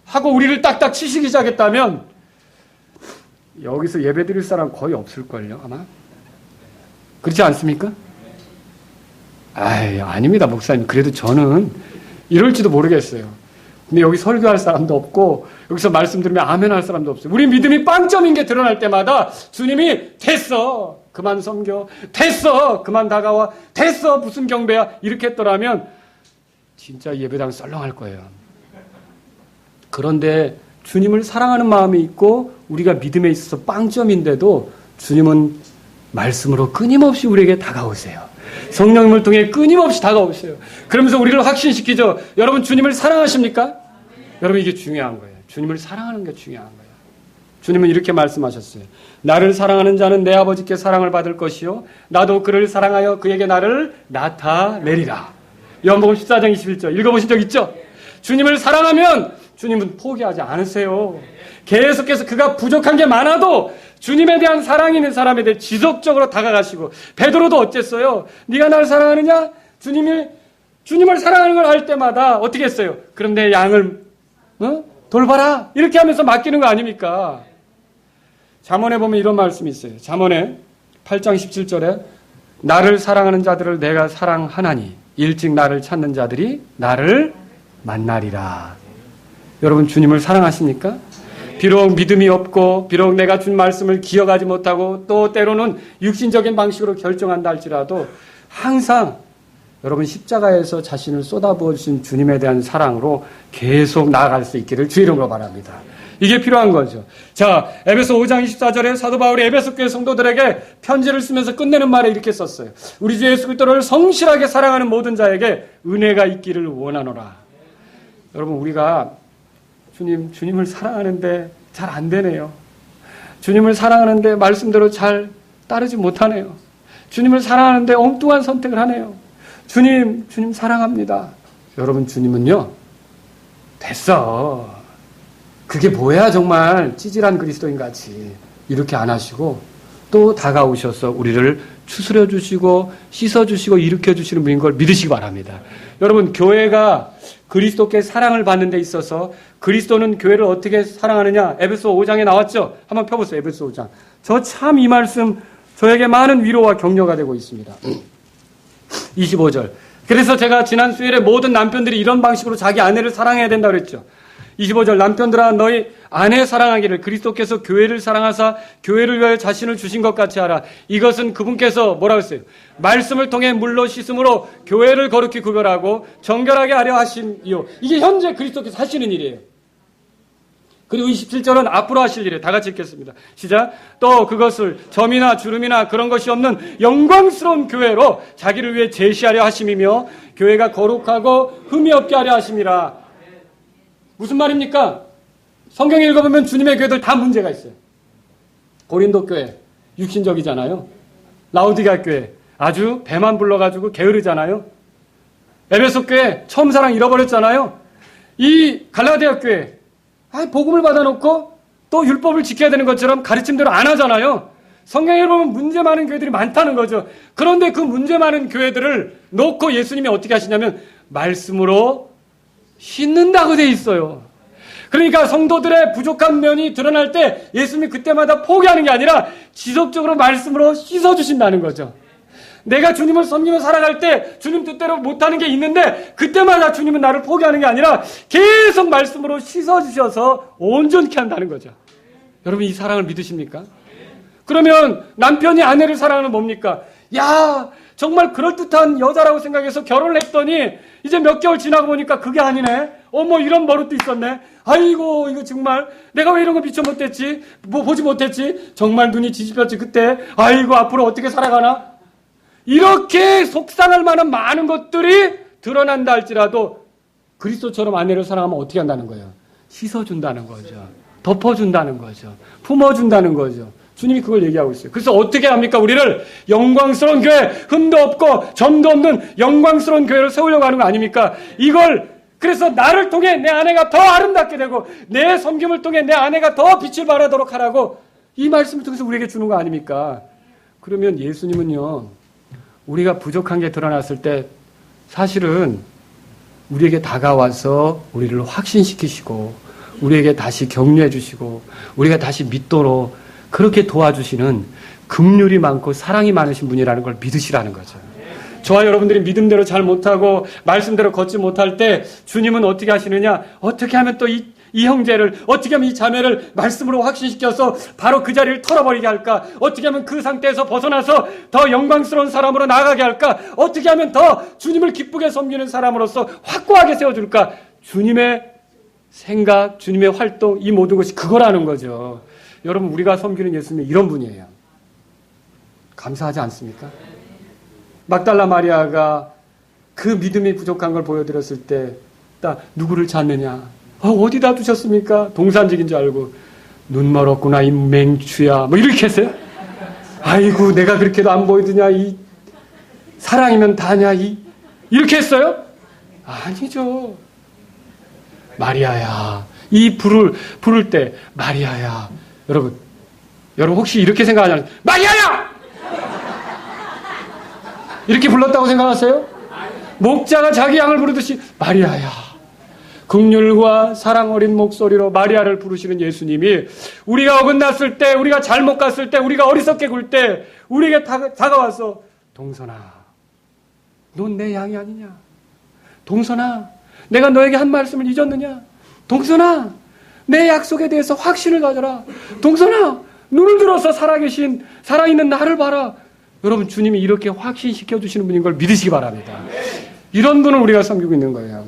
하고 우리를 딱딱 치시기 시작했다면 여기서 예배 드릴 사람 거의 없을걸요, 아마? 그렇지 않습니까? 아닙니다, 목사님. 그래도 저는 이럴지도 모르겠어요. 근데 여기 설교할 사람도 없고, 여기서 말씀 들으면 아멘 할 사람도 없어요. 우리 믿음이 빵점인 게 드러날 때마다 주님이 됐어, 그만 섬겨. 됐어, 그만 다가와. 됐어, 무슨 경배야. 이렇게 했더라면 진짜 예배당 썰렁할 거예요. 그런데 주님을 사랑하는 마음이 있고 우리가 믿음에 있어서 빵점인데도 주님은 말씀으로 끊임없이 우리에게 다가오세요. 성령님을 통해 끊임없이 다가오세요. 그러면서 우리를 확신시키죠. 여러분 주님을 사랑하십니까? 여러분 이게 중요한 거예요. 주님을 사랑하는 게 중요한 거예요. 주님은 이렇게 말씀하셨어요. 나를 사랑하는 자는 내 아버지께 사랑을 받을 것이요 나도 그를 사랑하여 그에게 나를 나타내리라. 요한복음 14장 21절 읽어보신 적 있죠? 주님을 사랑하면 주님은 포기하지 않으세요. 계속해서 그가 부족한 게 많아도 주님에 대한 사랑이 있는 사람에 대해 지속적으로 다가가시고, 베드로도 어쨌어요? 네가 날 사랑하느냐? 주님을 사랑하는 걸 할 때마다 어떻게 했어요? 그럼 내 양을 돌봐라, 이렇게 하면서 맡기는 거 아닙니까? 잠언에 보면 이런 말씀이 있어요. 잠언에 8장 17절에 나를 사랑하는 자들을 내가 사랑하나니 일찍 나를 찾는 자들이 나를 만나리라. 여러분, 주님을 사랑하십니까? 비록 믿음이 없고, 비록 내가 준 말씀을 기억하지 못하고, 또 때로는 육신적인 방식으로 결정한다 할지라도 항상 여러분 십자가에서 자신을 쏟아부어주신 주님에 대한 사랑으로 계속 나아갈 수 있기를 주의 이름으로 바랍니다. 이게 필요한 거죠. 자, 에베소 5장 24절에 사도 바울이 에베소 교회 성도들에게 편지를 쓰면서 끝내는 말에 이렇게 썼어요. 우리 주 예수 그리스도를 성실하게 사랑하는 모든 자에게 은혜가 있기를 원하노라. 여러분, 우리가 주님을 사랑하는데 잘 안 되네요. 주님을 사랑하는데 말씀대로 잘 따르지 못하네요. 주님을 사랑하는데 엉뚱한 선택을 하네요. 주님 사랑합니다. 여러분, 주님은요, 됐어. 그게 뭐야, 정말 찌질한 그리스도인 같이. 이렇게 안 하시고 또 다가오셔서 우리를 추스려 주시고 씻어 주시고 일으켜 주시는 분인 걸 믿으시기 바랍니다. 여러분, 교회가 그리스도께 사랑을 받는 데 있어서 그리스도는 교회를 어떻게 사랑하느냐, 에베소 5장에 나왔죠. 한번 펴보세요. 에베소 5장. 저 참 이 말씀 저에게 많은 위로와 격려가 되고 있습니다. 25절. 그래서 제가 지난 수요일에 모든 남편들이 이런 방식으로 자기 아내를 사랑해야 된다고 그랬죠. 25절. 남편들아, 너희 아내 사랑하기를 그리스도께서 교회를 사랑하사 교회를 위하여 자신을 주신 것 같이 하라. 이것은 그분께서 뭐라고 했어요? 말씀을 통해 물로 씻음으로 교회를 거룩히 구별하고 정결하게 하려 하심이요. 이게 현재 그리스도께서 하시는 일이에요. 그리고 27절은 앞으로 하실 일이에요. 다 같이 읽겠습니다. 시작. 또 그것을 점이나 주름이나 그런 것이 없는 영광스러운 교회로 자기를 위해 제시하려 하심이며 교회가 거룩하고 흠이 없게 하려 하심이라. 무슨 말입니까? 성경에 읽어보면 주님의 교회들 다 문제가 있어요. 고린도 교회 육신적이잖아요. 라우디가 교회 아주 배만 불러가지고 게으르잖아요. 에베소 교회 처음 사랑 잃어버렸잖아요. 이 갈라디아 교회 복음을 받아놓고 또 율법을 지켜야 되는 것처럼 가르침대로 안 하잖아요. 성경에 보면 문제 많은 교회들이 많다는 거죠. 그런데 그 문제 많은 교회들을 놓고 예수님이 어떻게 하시냐면 말씀으로 씻는다고 돼 있어요. 그러니까 성도들의 부족한 면이 드러날 때 예수님이 그때마다 포기하는 게 아니라 지속적으로 말씀으로 씻어주신다는 거죠. 내가 주님을 섬기며 살아갈 때 주님 뜻대로 못하는 게 있는데 그때마다 주님은 나를 포기하는 게 아니라 계속 말씀으로 씻어주셔서 온전케 한다는 거죠. 여러분, 이 사랑을 믿으십니까? 그러면 남편이 아내를 사랑하는 뭡니까? 야, 정말 그럴듯한 여자라고 생각해서 결혼을 했더니 이제 몇 개월 지나고 보니까 그게 아니네. 어머, 이런 버릇도 있었네. 아이고, 이거 정말 내가 왜 이런 거 비춰 못했지? 보지 못했지? 정말 눈이 뒤집혔지 그때. 아이고, 앞으로 어떻게 살아가나? 이렇게 속상할 만한 많은 것들이 드러난다 할지라도 그리스도처럼 아내를 사랑하면 어떻게 한다는 거예요? 씻어준다는 거죠. 덮어준다는 거죠. 품어준다는 거죠. 주님이 그걸 얘기하고 있어요. 그래서 어떻게 합니까? 우리를 영광스러운 교회, 흠도 없고 점도 없는 영광스러운 교회를 세우려고 하는 거 아닙니까? 이걸 그래서 나를 통해 내 아내가 더 아름답게 되고 내 섬김을 통해 내 아내가 더 빛을 발하도록 하라고 이 말씀을 통해서 우리에게 주는 거 아닙니까? 그러면 예수님은요, 우리가 부족한 게 드러났을 때 사실은 우리에게 다가와서 우리를 확신시키시고 우리에게 다시 격려해 주시고 우리가 다시 믿도록 그렇게 도와주시는 긍휼이 많고 사랑이 많으신 분이라는 걸 믿으시라는 거죠. 저와 여러분들이 믿음대로 잘 못하고 말씀대로 걷지 못할 때 주님은 어떻게 하시느냐? 어떻게 하면 또 이 형제를, 어떻게 하면 이 자매를 말씀으로 확신시켜서 바로 그 자리를 털어버리게 할까? 어떻게 하면 그 상태에서 벗어나서 더 영광스러운 사람으로 나아가게 할까? 어떻게 하면 더 주님을 기쁘게 섬기는 사람으로서 확고하게 세워줄까? 주님의 생각, 주님의 활동, 이 모든 것이 그거라는 거죠. 여러분, 우리가 섬기는 예수님은 이런 분이에요. 감사하지 않습니까? 막달라 마리아가 그 믿음이 부족한 걸 보여드렸을 때 딱 누구를 찾느냐? 어디다 두셨습니까? 동산직인 줄 알고 눈 멀었구나 이 맹추야 뭐 이렇게 했어요. 아이고, 내가 그렇게도 안 보이더냐, 이 사랑이면 다냐, 이렇게 했어요? 아니죠. 마리아야, 이 부를 때 마리아야. 여러분, 여러분 혹시 이렇게 생각하잖아요. 마리아야! 이렇게 불렀다고 생각하세요? 목자가 자기 양을 부르듯이 마리아야. 긍휼과 사랑 어린 목소리로 마리아를 부르시는 예수님이 우리가 어긋났을 때, 우리가 잘못 갔을 때, 우리가 어리석게 굴 때 우리에게 다가와서 동선아, 넌 내 양이 아니냐? 동선아, 내가 너에게 한 말씀을 잊었느냐? 동선아, 내 약속에 대해서 확신을 가져라. 동선아, 눈을 들어서 살아있는 나를 봐라. 여러분, 주님이 이렇게 확신시켜 주시는 분인 걸 믿으시기 바랍니다. 이런 분을 우리가 섬기고 있는 거예요.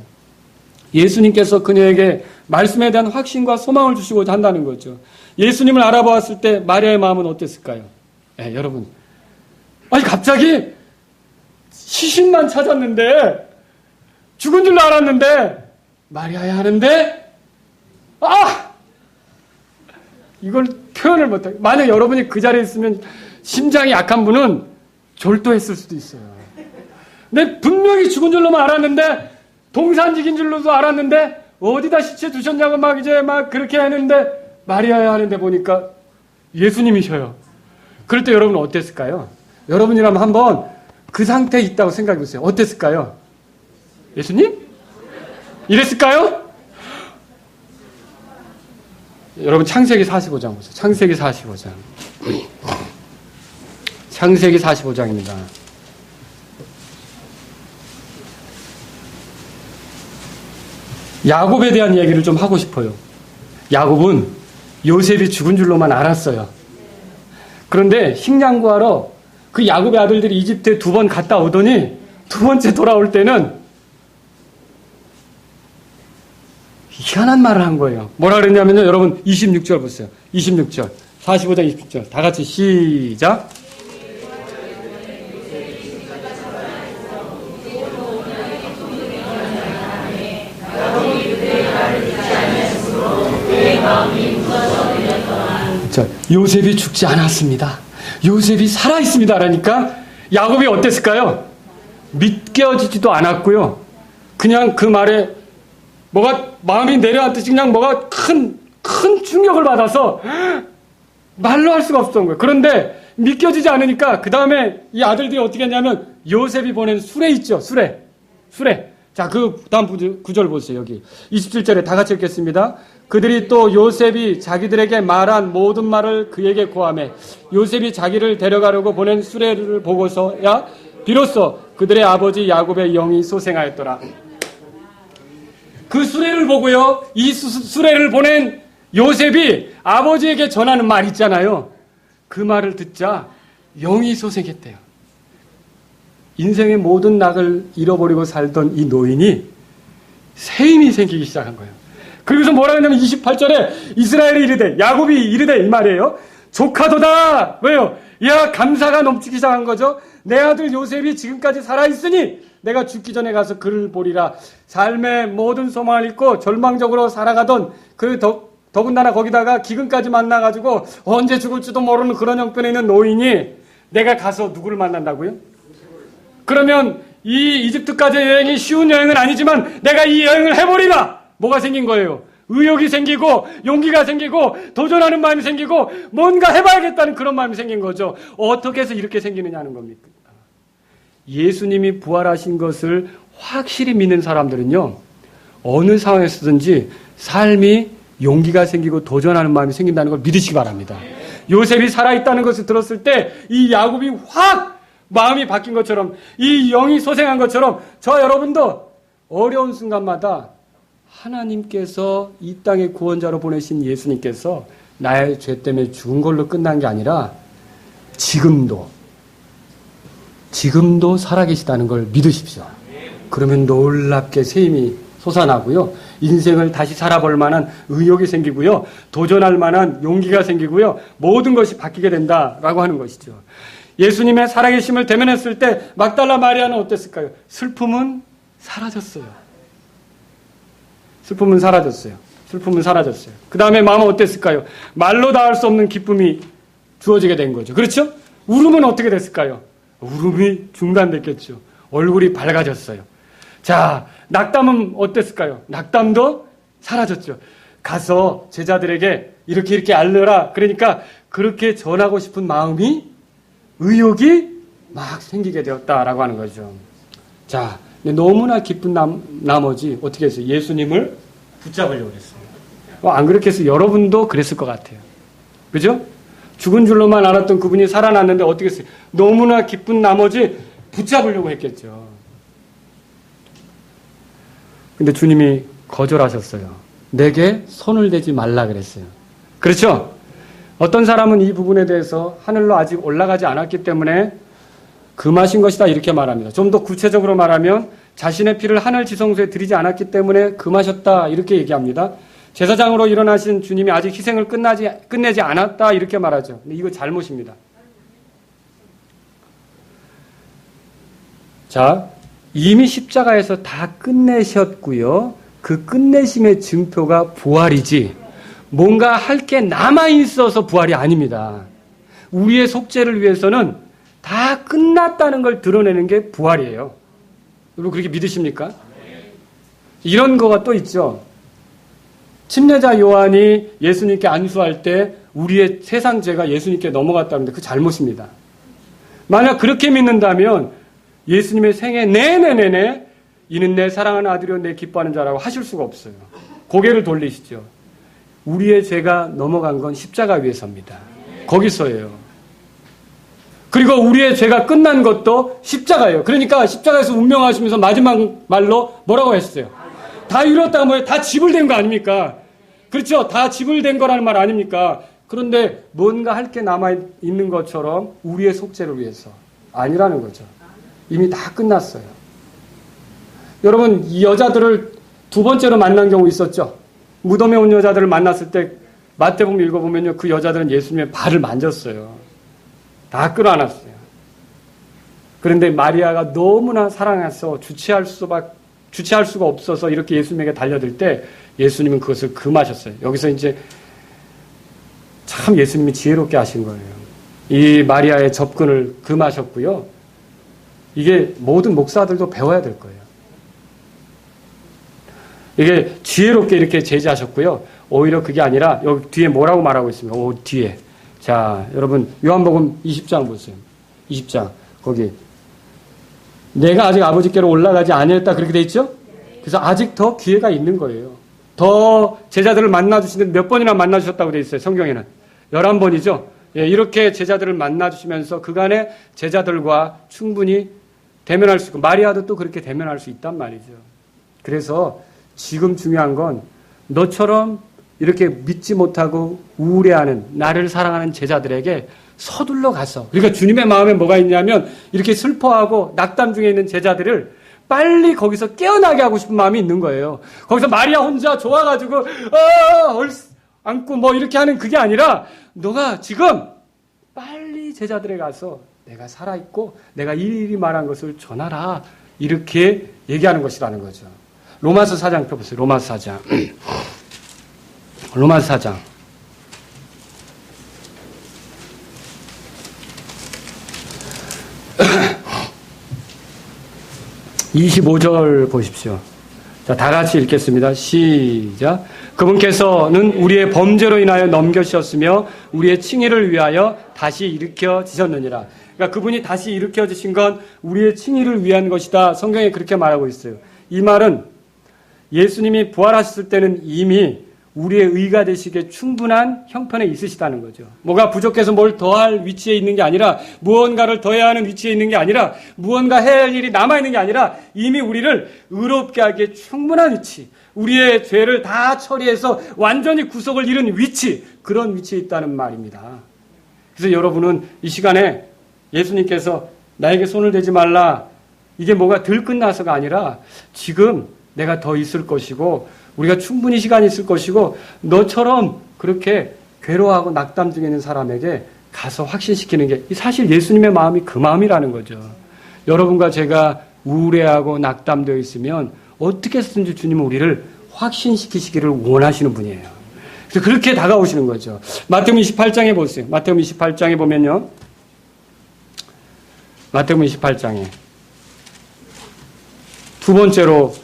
예수님께서 그녀에게 말씀에 대한 확신과 소망을 주시고자 한다는 거죠. 예수님을 알아보았을 때 마리아의 마음은 어땠을까요? 여러분, 아니 갑자기 시신만 찾았는데 죽은 줄로 알았는데 마리아야 하는데 이걸 표현을 못해. 만약 여러분이 그 자리에 있으면 심장이 약한 분은 졸도했을 수도 있어요. 근데 분명히 죽은 줄로만 알았는데 동산직인 줄로도 알았는데 어디다 시체 두셨냐고 막 그렇게 했는데 마리아야 하는데 보니까 예수님이셔요. 그럴 때 여러분은 어땠을까요? 여러분이라면 한번 그 상태에 있다고 생각해 보세요. 어땠을까요? 예수님? 이랬을까요? 여러분 창세기 45장 보세요. 창세기 45장. 창세기 45장입니다. 야곱에 대한 이야기를 좀 하고 싶어요. 야곱은 요셉이 죽은 줄로만 알았어요. 그런데 식량 구하러 그 야곱의 아들들이 이집트에 2번 갔다 오더니 2번째 돌아올 때는 희한한 말을 한 거예요. 뭐라 그랬냐면요. 여러분 26절 보세요. 26절. 45장 26절. 다 같이 시작. 자, 요셉이 죽지 않았습니다. 요셉이 살아있습니다. 라니까 야곱이 어땠을까요? 믿겨지지도 않았고요. 그냥 그 말에 뭐가 마음이 내려앉듯이 그냥 뭐가 큰 충격을 받아서 말로 할 수가 없었던 거예요. 그런데 믿겨지지 않으니까 그 다음에 이 아들들이 어떻게 했냐면 요셉이 보낸 수레 있죠. 수레. 자, 그 다음 구절 보세요. 여기 27절에 다 같이 읽겠습니다. 그들이 또 요셉이 자기들에게 말한 모든 말을 그에게 고하매 요셉이 자기를 데려가려고 보낸 수레를 보고서야 비로소 그들의 아버지 야곱의 영이 소생하였더라. 그 수레를 보고요, 이 수레를 보낸 요셉이 아버지에게 전하는 말 있잖아요. 그 말을 듣자 영이 소생했대요. 인생의 모든 낙을 잃어버리고 살던 이 노인이 새 힘이 생기기 시작한 거예요. 그리고서 뭐라 했냐면 28절에 이스라엘이 이르되, 야곱이 이르되 이 말이에요. 조카도다. 왜요? 야, 감사가 넘치기 시작한 거죠. 내 아들 요셉이 지금까지 살아있으니 내가 죽기 전에 가서 그를 보리라. 삶의 모든 소망을 잃고 절망적으로 살아가던 그 더군다나 거기다가 기근까지 만나가지고 언제 죽을지도 모르는 그런 형편에 있는 노인이 내가 가서 누구를 만난다고요? 그러면 이 이집트까지의 여행이 쉬운 여행은 아니지만 내가 이 여행을 해버리라. 뭐가 생긴 거예요? 의욕이 생기고 용기가 생기고 도전하는 마음이 생기고 뭔가 해봐야겠다는 그런 마음이 생긴 거죠. 어떻게 해서 이렇게 생기느냐는 겁니까? 예수님이 부활하신 것을 확실히 믿는 사람들은요, 어느 상황에서든지 삶이 용기가 생기고 도전하는 마음이 생긴다는 걸 믿으시기 바랍니다. 요셉이 살아있다는 것을 들었을 때 이 야곱이 확 마음이 바뀐 것처럼, 이 영이 소생한 것처럼 저 여러분도 어려운 순간마다 하나님께서 이 땅에 구원자로 보내신 예수님께서 나의 죄 때문에 죽은 걸로 끝난 게 아니라 지금도 살아계시다는 걸 믿으십시오. 그러면 놀랍게 새 힘이 솟아나고요. 인생을 다시 살아볼 만한 의욕이 생기고요. 도전할 만한 용기가 생기고요. 모든 것이 바뀌게 된다라고 하는 것이죠. 예수님의 살아계심을 대면했을 때 막달라 마리아는 어땠을까요? 슬픔은 사라졌어요. 그 다음에 마음은 어땠을까요? 말로 다 할 수 없는 기쁨이 주어지게 된 거죠. 그렇죠? 울음은 어떻게 됐을까요? 울음이 중단됐겠죠. 얼굴이 밝아졌어요. 자, 낙담은 어땠을까요? 낙담도 사라졌죠. 가서 제자들에게 이렇게 알려라. 그러니까 그렇게 전하고 싶은 마음이, 의욕이 막 생기게 되었다라고 하는 거죠. 자, 너무나 기쁜 나머지 어떻게 했어요? 예수님을 붙잡으려고 했어요. 안 그렇게 해서 여러분도 그랬을 것 같아요. 그죠? 죽은 줄로만 알았던 그분이 살아났는데 어떻게 했어요? 너무나 기쁜 나머지 붙잡으려고 했겠죠. 근데 주님이 거절하셨어요. 내게 손을 대지 말라 그랬어요. 그렇죠? 어떤 사람은 이 부분에 대해서 하늘로 아직 올라가지 않았기 때문에 금하신 것이다 이렇게 말합니다. 좀 더 구체적으로 말하면 자신의 피를 하늘 지성소에 드리지 않았기 때문에 금하셨다 이렇게 얘기합니다. 제사장으로 일어나신 주님이 아직 희생을 끝내지 않았다 이렇게 말하죠. 근데 이거 잘못입니다. 자, 이미 십자가에서 다 끝내셨고요. 그 끝내심의 증표가 부활이지 뭔가 할 게 남아있어서 부활이 아닙니다. 우리의 속죄를 위해서는 다 끝났다는 걸 드러내는 게 부활이에요. 여러분 그렇게 믿으십니까? 이런 거가 또 있죠. 침례자 요한이 예수님께 안수할 때 우리의 세상 죄가 예수님께 넘어갔다는데 그 잘못입니다. 만약 그렇게 믿는다면 예수님의 생애 내내 이는 내 사랑하는 아들이요 내 기뻐하는 자라고 하실 수가 없어요. 고개를 돌리시죠. 우리의 죄가 넘어간 건 십자가 위에서입니다. 거기서예요. 그리고 우리의 죄가 끝난 것도 십자가예요. 그러니까 십자가에서 운명하시면서 마지막 말로 뭐라고 했어요? 다 이뤘다가 뭐예요? 다 지불된 거 아닙니까? 그렇죠? 다 지불된 거라는 말 아닙니까? 그런데 뭔가 할 게 남아있는 것처럼 우리의 속죄를 위해서 아니라는 거죠. 이미 다 끝났어요. 여러분 이 여자들을 두 번째로 만난 경우 있었죠. 무덤에 온 여자들을 만났을 때 마태복음 읽어보면요. 그 여자들은 예수님의 발을 만졌어요. 다 끌어안았어요. 그런데 마리아가 너무나 사랑해서 주체할 수가 없어서 이렇게 예수님에게 달려들 때 예수님은 그것을 금하셨어요. 여기서 이제 참 예수님이 지혜롭게 하신 거예요. 이 마리아의 접근을 금하셨고요. 이게 모든 목사들도 배워야 될 거예요. 이게 지혜롭게 이렇게 제지하셨고요. 오히려 그게 아니라 여기 뒤에 뭐라고 말하고 있습니까? 뒤에. 자, 여러분 요한복음 20장 보세요. 20장 거기 내가 아직 아버지께로 올라가지 아니했다 그렇게 돼 있죠? 그래서 아직 더 기회가 있는 거예요. 더 제자들을 만나주시는데 몇 번이나 만나주셨다고 돼 있어요. 성경에는 11번이죠. 예, 이렇게 제자들을 만나주시면서 그간의 제자들과 충분히 대면할 수 있고 마리아도 또 그렇게 대면할 수 있단 말이죠. 그래서 지금 중요한 건 너처럼 이렇게 믿지 못하고 우울해하는 나를 사랑하는 제자들에게 서둘러 가서 그러니까 주님의 마음에 뭐가 있냐면 이렇게 슬퍼하고 낙담 중에 있는 제자들을 빨리 깨어나게 하고 싶은 마음이 있는 거예요. 거기서 마리아 혼자 좋아가지고 안고 뭐 이렇게 하는 그게 아니라 너가 지금 빨리 제자들에 가서 내가 살아있고 내가 일일이 말한 것을 전하라 이렇게 얘기하는 것이라는 거죠. 로마서 4장 펴보세요. 로마서 4장 로마서 4장 25절 보십시오. 자, 다 같이 읽겠습니다. 시작. 그분께서는 우리의 범죄로 인하여 넘겨주셨으며 우리의 칭의를 위하여 다시 일으켜지셨느니라. 그러니까 그분이 다시 일으켜지신 건 우리의 칭의를 위한 것이다. 성경에 그렇게 말하고 있어요. 이 말은 예수님이 부활하셨을 때는 이미 우리의 의가 되시기에 충분한 형편에 있으시다는 거죠. 뭐가 부족해서 뭘 더할 위치에 있는 게 아니라 무언가를 더해야 하는 위치에 있는 게 아니라 무언가 해야 할 일이 남아있는 게 아니라 이미 우리를 의롭게 하기에 충분한 위치, 우리의 죄를 다 처리해서 완전히 구속을 이룬 위치, 그런 위치에 있다는 말입니다. 그래서 여러분은 이 시간에 예수님께서 나에게 손을 대지 말라, 이게 뭐가 덜 끝나서가 아니라 지금 내가 더 있을 것이고 우리가 충분히 시간이 있을 것이고 너처럼 그렇게 괴로워하고 낙담 중에 있는 사람에게 가서 확신시키는 게 사실 예수님의 마음이 그 마음이라는 거죠. 여러분과 제가 우울해하고 낙담되어 있으면 어떻게 해서든지 주님은 우리를 확신시키시기를 원하시는 분이에요. 그래서 그렇게 다가오시는 거죠. 마태복음 28장에 보세요. 마태복음 28장에 보면요. 마태복음 28장에 두 번째로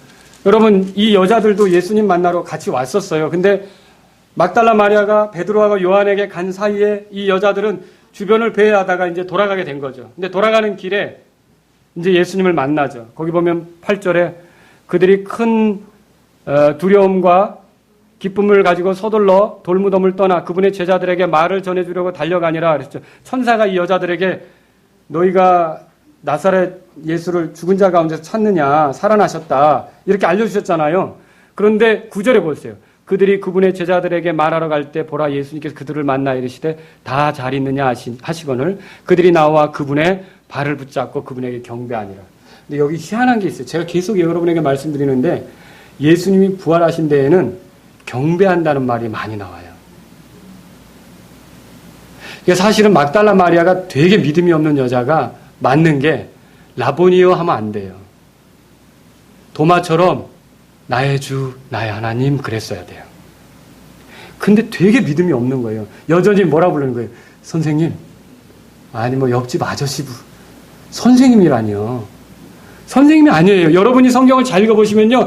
여러분 이 여자들도 예수님 만나러 같이 왔었어요. 근데 막달라 마리아가 베드로하고 요한에게 간 사이에 이 여자들은 주변을 배회하다가 이제 돌아가게 된 거죠. 근데 돌아가는 길에 이제 예수님을 만나죠. 거기 보면 8절에 그들이 큰 두려움과 기쁨을 가지고 서둘러 돌무덤을 떠나 그분의 제자들에게 말을 전해주려고 달려가니라 그랬죠. 천사가 이 여자들에게 너희가 나사렛 예수를 죽은 자 가운데서 찾느냐, 살아나셨다 이렇게 알려주셨잖아요. 그런데 9절에 보세요. 그들이 그분의 제자들에게 말하러 갈 때 보라 예수님께서 그들을 만나 이르시되 다 잘 있느냐 하시거늘 그들이 나와 그분의 발을 붙잡고 그분에게 경배하니라. 근데 여기 희한한 게 있어요. 제가 계속 여러분에게 말씀드리는데 예수님이 부활하신 데에는 경배한다는 말이 많이 나와요. 사실은 막달라 마리아가 되게 믿음이 없는 여자가 맞는 게 라보니여 하면 안 돼요. 도마처럼 나의 주, 나의 하나님 그랬어야 돼요. 근데 되게 믿음이 없는 거예요. 여전히 뭐라 부르는 거예요? 선생님, 아니 뭐 옆집 아저씨 선생님이라뇨. 선생님이 아니에요. 여러분이 성경을 잘 읽어보시면요.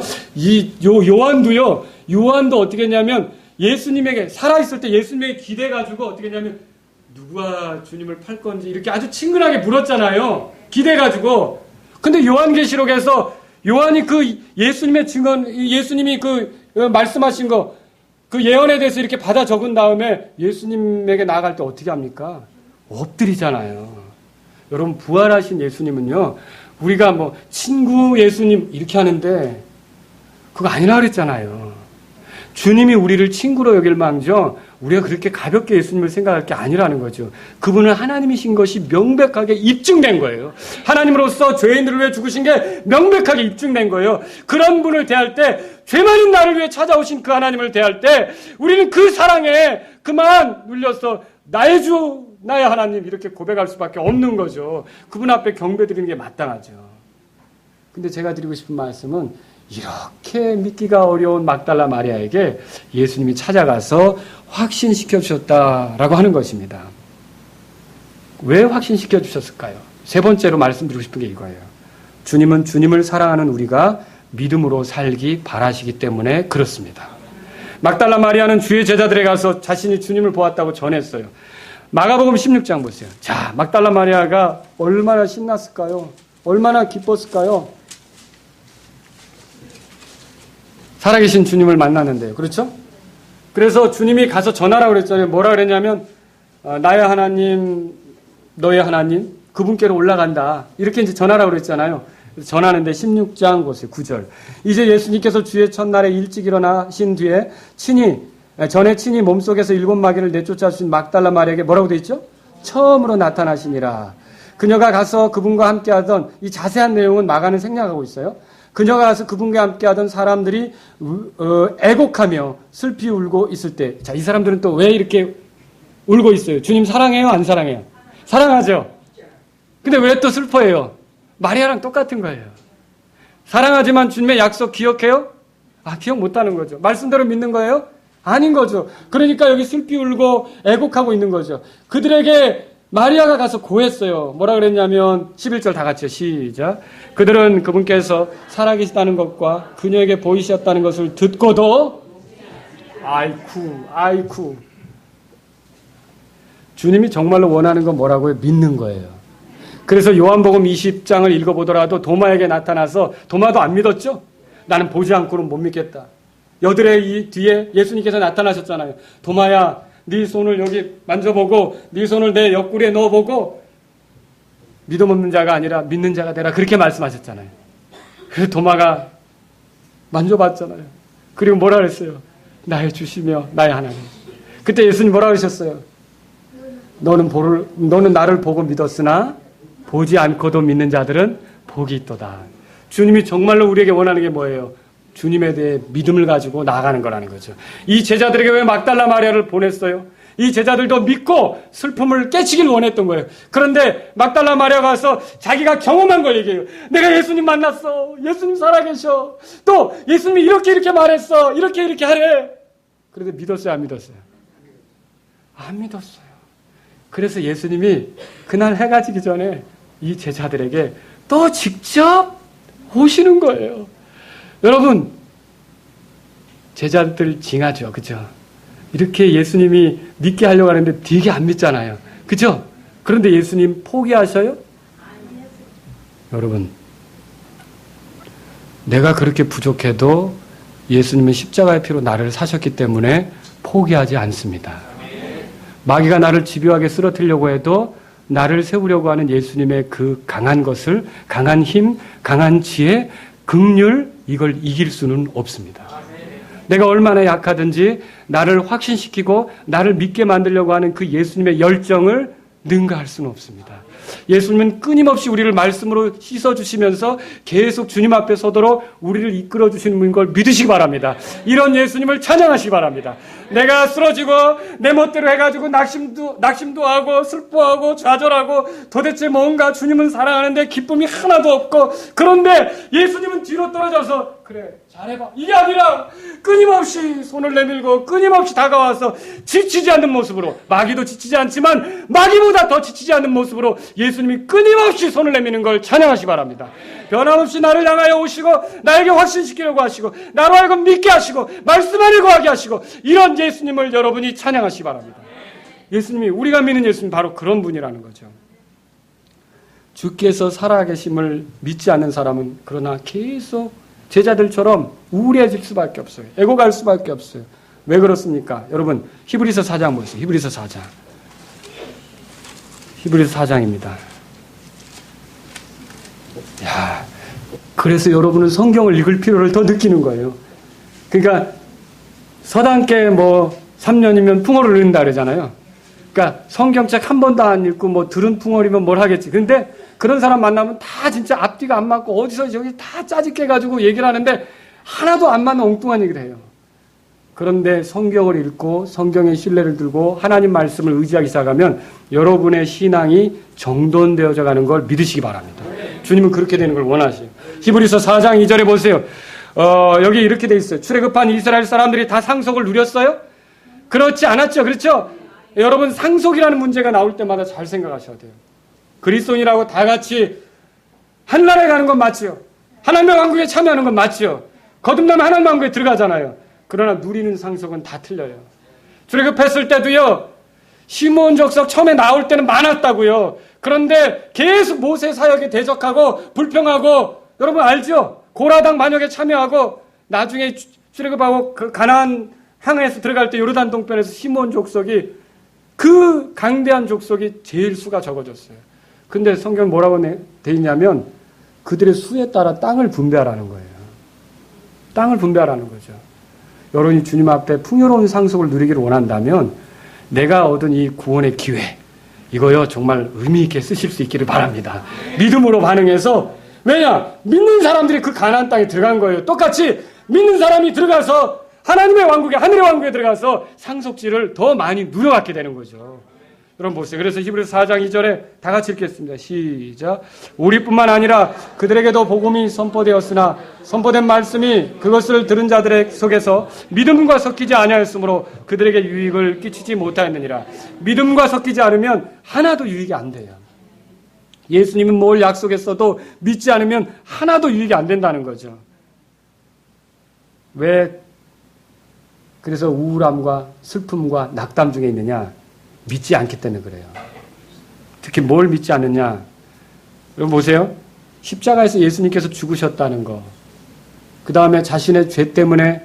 요한도 어떻게 했냐면 예수님에게, 살아있을 때 예수님에게 기대가지고 어떻게 했냐면 누가 주님을 팔 건지 이렇게 아주 친근하게 물었잖아요. 기대가지고. 근데 요한계시록에서 요한이 그 예수님의 증언, 예수님이 그 말씀하신 거, 그 예언에 대해서 이렇게 받아 적은 다음에 예수님에게 나아갈 때 어떻게 합니까? 엎드리잖아요. 여러분, 부활하신 예수님은요, 우리가 뭐 친구 예수님 이렇게 하는데 그거 아니라 그랬잖아요. 주님이 우리를 친구로 여길 망정 우리가 그렇게 가볍게 예수님을 생각할 게 아니라는 거죠. 그분은 하나님이신 것이 명백하게 입증된 거예요. 하나님으로서 죄인들을 위해 죽으신 게 명백하게 입증된 거예요. 그런 분을 대할 때, 죄 많은 나를 위해 찾아오신 그 하나님을 대할 때 우리는 그 사랑에 그만 눌려서 나의 주, 나의 하나님 이렇게 고백할 수밖에 없는 거죠. 그분 앞에 경배드리는 게 마땅하죠. 근데 제가 드리고 싶은 말씀은 이렇게 믿기가 어려운 막달라 마리아에게 예수님이 찾아가서 확신시켜 주셨다라고 하는 것입니다. 왜 확신시켜 주셨을까요? 세 번째로 말씀드리고 싶은 게 이거예요. 주님은 주님을 사랑하는 우리가 믿음으로 살기 바라시기 때문에 그렇습니다. 막달라 마리아는 주의 제자들에 가서 자신이 주님을 보았다고 전했어요. 마가복음 16장 보세요. 자, 막달라 마리아가 얼마나 신났을까요? 얼마나 기뻤을까요? 살아계신 주님을 만나는데요. 그렇죠? 그래서 주님이 가서 전하라고 그랬잖아요. 뭐라 그랬냐면 나의 하나님, 너의 하나님, 그분께로 올라간다. 이렇게 이제 전하라고 그랬잖아요. 전하는데 16장 보세요. 9절. 이제 예수님께서 주의 첫날에 일찍 일어나신 뒤에 전에 친히 몸속에서 7마귀를 내쫓아 주신 막달라 마리아에게 뭐라고 돼 있죠? 처음으로 나타나시니라. 그녀가 가서 그분과 함께하던, 이 자세한 내용은 마가는 생략하고 있어요. 그녀가 가서 그분과 함께하던 사람들이 애곡하며 슬피 울고 있을 때, 자, 이 사람들은 또 왜 이렇게 울고 있어요? 주님 사랑해요? 안 사랑해요? 사랑하죠. 근데 왜 또 슬퍼해요? 마리아랑 똑같은 거예요. 사랑하지만 주님의 약속 기억해요? 기억 못하는 거죠. 말씀대로 믿는 거예요? 아닌 거죠. 그러니까 여기 슬피 울고 애곡하고 있는 거죠. 그들에게 마리아가 가서 고했어요. 뭐라 그랬냐면 11절 다 같이요. 시작. 그들은 그분께서 살아계시다는 것과 그녀에게 보이셨다는 것을 듣고도 아이쿠 주님이 정말로 원하는 건 뭐라고요? 믿는 거예요. 그래서 요한복음 20장을 읽어보더라도 도마에게 나타나서 도마도 안 믿었죠? 나는 보지 않고는 못 믿겠다. 여드레 이 뒤에 예수님께서 나타나셨잖아요. 도마야, 네 손을 여기 만져보고 네 손을 내 옆구리에 넣어보고 믿음 없는 자가 아니라 믿는 자가 되라. 그렇게 말씀하셨잖아요. 그래서 도마가 만져봤잖아요. 그리고 뭐라 그랬어요? 나의 주시며 나의 하나님. 그때 예수님 뭐라 그러셨어요? 너는 나를 보고 믿었으나 보지 않고도 믿는 자들은 복이 있도다. 주님이 정말로 우리에게 원하는 게 뭐예요? 주님에 대해 믿음을 가지고 나아가는 거라는 거죠. 이 제자들에게 왜 막달라 마리아를 보냈어요? 이 제자들도 믿고 슬픔을 깨치길 원했던 거예요. 그런데 막달라 마리아가 가서 자기가 경험한 걸 얘기해요. 내가 예수님 만났어. 예수님 살아계셔. 또 예수님이 이렇게 말했어. 이렇게 하래. 그런데 믿었어요? 안 믿었어요? 안 믿었어요. 그래서 예수님이 그날 해가 지기 전에 이 제자들에게 또 직접 오시는 거예요. 여러분, 제자들 징하죠. 그죠? 이렇게 예수님이 믿게 하려고 하는데 되게 안 믿잖아요. 그죠? 그런데 예수님 포기하셔요? 여러분, 내가 그렇게 부족해도 예수님은 십자가의 피로 나를 사셨기 때문에 포기하지 않습니다. 마귀가 나를 집요하게 쓰러뜨리려고 해도 나를 세우려고 하는 예수님의 그 강한 것을, 강한 힘, 강한 지혜, 긍휼, 이걸 이길 수는 없습니다. 내가 얼마나 약하든지 나를 확신시키고 나를 믿게 만들려고 하는 그 예수님의 열정을 능가할 수는 없습니다. 예수님은 끊임없이 우리를 말씀으로 씻어주시면서 계속 주님 앞에 서도록 우리를 이끌어주시는 걸 믿으시기 바랍니다. 이런 예수님을 찬양하시기 바랍니다. 내가 쓰러지고 내 멋대로 해가지고 낙심도 하고 슬퍼하고 좌절하고 도대체 뭔가 주님은 사랑하는데 기쁨이 하나도 없고, 그런데 예수님은 뒤로 떨어져서 그래 잘해봐 이게 아니라 끊임없이 손을 내밀고 끊임없이 다가와서 지치지 않는 모습으로, 마귀도 지치지 않지만 마귀보다 더 지치지 않는 모습으로 예수님이 끊임없이 손을 내미는 걸 찬양하시기 바랍니다. 변함없이 나를 향하여 오시고 나에게 확신시키려고 하시고 나로 하여금 믿게 하시고 말씀 안에 거하게 하시고, 이런 예수님을 여러분이 찬양하시기 바랍니다. 예수님이, 우리가 믿는 예수님 바로 그런 분이라는 거죠. 주께서 살아계심을 믿지 않는 사람은 그러나 계속 제자들처럼 우울해질 수밖에 없어요. 애고갈 수밖에 없어요. 왜 그렇습니까? 여러분, 히브리서 4장 보세요. 히브리서 4장. 히브리서 4장입니다. 야, 그래서 여러분은 성경을 읽을 필요를 더 느끼는 거예요. 그러니까 서당께 3년이면 풍어를 읽는다 그러잖아요. 그러니까 성경책 한 번도 안 읽고 들은 풍어리면 뭘 하겠지. 근데 그런 사람 만나면 다 진짜 앞뒤가 안 맞고 어디서 저기 다 짜집게 가지고 얘기를 하는데 하나도 안 맞는 엉뚱한 얘기를 해요. 그런데 성경을 읽고 성경의 신뢰를 들고 하나님 말씀을 의지하기 시작하면 여러분의 신앙이 정돈되어져 가는 걸 믿으시기 바랍니다. 주님은 그렇게 되는 걸 원하시요. 히브리서 4장 2절에 보세요. 여기 이렇게 돼 있어요. 출애굽한 이스라엘 사람들이 다 상속을 누렸어요? 그렇지 않았죠. 그렇죠? 여러분, 상속이라는 문제가 나올 때마다 잘 생각하셔야 돼요. 그리스도인이라고 다 같이 한나라에 가는 건 맞지요. 하나님의 왕국에 참여하는 건 맞지요. 거듭나면 하나님 왕국에 들어가잖아요. 그러나 누리는 상속은 다 틀려요. 출애굽했을 때도요, 시므온 족속 처음에 나올 때는 많았다고요. 그런데 계속 모세 사역에 대적하고 불평하고, 여러분 알죠? 고라당 반역에 참여하고 나중에 출애굽하고 그 가나안 향해서 들어갈 때 요르단 동편에서 시므온 족속이, 그 강대한 족속이 제일 수가 적어졌어요. 근데 성경 뭐라고 돼 있냐면 그들의 수에 따라 땅을 분배하라는 거예요. 땅을 분배하라는 거죠. 여러분이 주님 앞에 풍요로운 상속을 누리기를 원한다면 내가 얻은 이 구원의 기회, 이거요 정말 의미 있게 쓰실 수 있기를 바랍니다. 믿음으로 반응해서, 왜냐? 믿는 사람들이 그 가나안 땅에 들어간 거예요. 똑같이 믿는 사람이 들어가서 하나님의 왕국에, 하늘의 왕국에 들어가서 상속지를 더 많이 누려받게 되는 거죠. 여러분 보세요. 그래서 히브리서 4장 2절에 다 같이 읽겠습니다. 시작. 우리뿐만 아니라 그들에게도 복음이 선포되었으나 선포된 말씀이 그것을 들은 자들의 속에서 믿음과 섞이지 아니하였으므로 그들에게 유익을 끼치지 못하였느니라. 믿음과 섞이지 않으면 하나도 유익이 안 돼요. 예수님은 뭘 약속했어도 믿지 않으면 하나도 유익이 안 된다는 거죠. 왜 그래서 우울함과 슬픔과 낙담 중에 있느냐? 믿지 않기 때문에 그래요. 특히 뭘 믿지 않느냐? 여러분 보세요. 십자가에서 예수님께서 죽으셨다는 거, 그 다음에 자신의 죄 때문에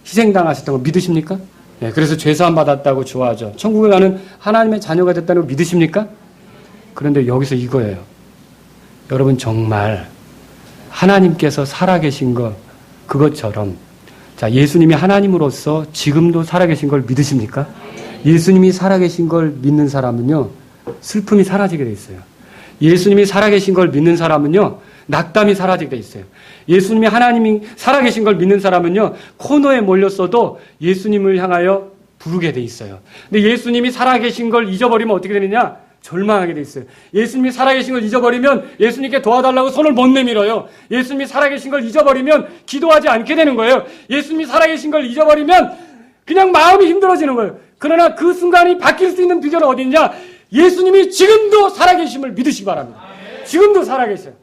희생당하셨다는 거 믿으십니까? 네, 그래서 죄사함 받았다고 좋아하죠. 천국에 가는 하나님의 자녀가 됐다는 거 믿으십니까? 그런데 여기서 이거예요. 여러분 정말 하나님께서 살아계신 것, 그것처럼, 자, 예수님이 하나님으로서 지금도 살아계신 걸 믿으십니까? 예수님이 살아계신 걸 믿는 사람은요, 슬픔이 사라지게 돼 있어요. 예수님이 살아계신 걸 믿는 사람은요, 낙담이 사라지게 돼 있어요. 예수님이 하나님이 살아계신 걸 믿는 사람은요, 코너에 몰렸어도 예수님을 향하여 부르게 돼 있어요. 근데 예수님이 살아계신 걸 잊어버리면 어떻게 되느냐? 절망하게 돼 있어요. 예수님이 살아계신 걸 잊어버리면 예수님께 도와달라고 손을 못 내밀어요. 예수님이 살아계신 걸 잊어버리면 기도하지 않게 되는 거예요. 예수님이 살아계신 걸 잊어버리면 그냥 마음이 힘들어지는 거예요. 그러나 그 순간이 바뀔 수 있는 비결은 어디 있냐? 예수님이 지금도 살아계심을 믿으시기 바랍니다. 지금도 살아계셔요.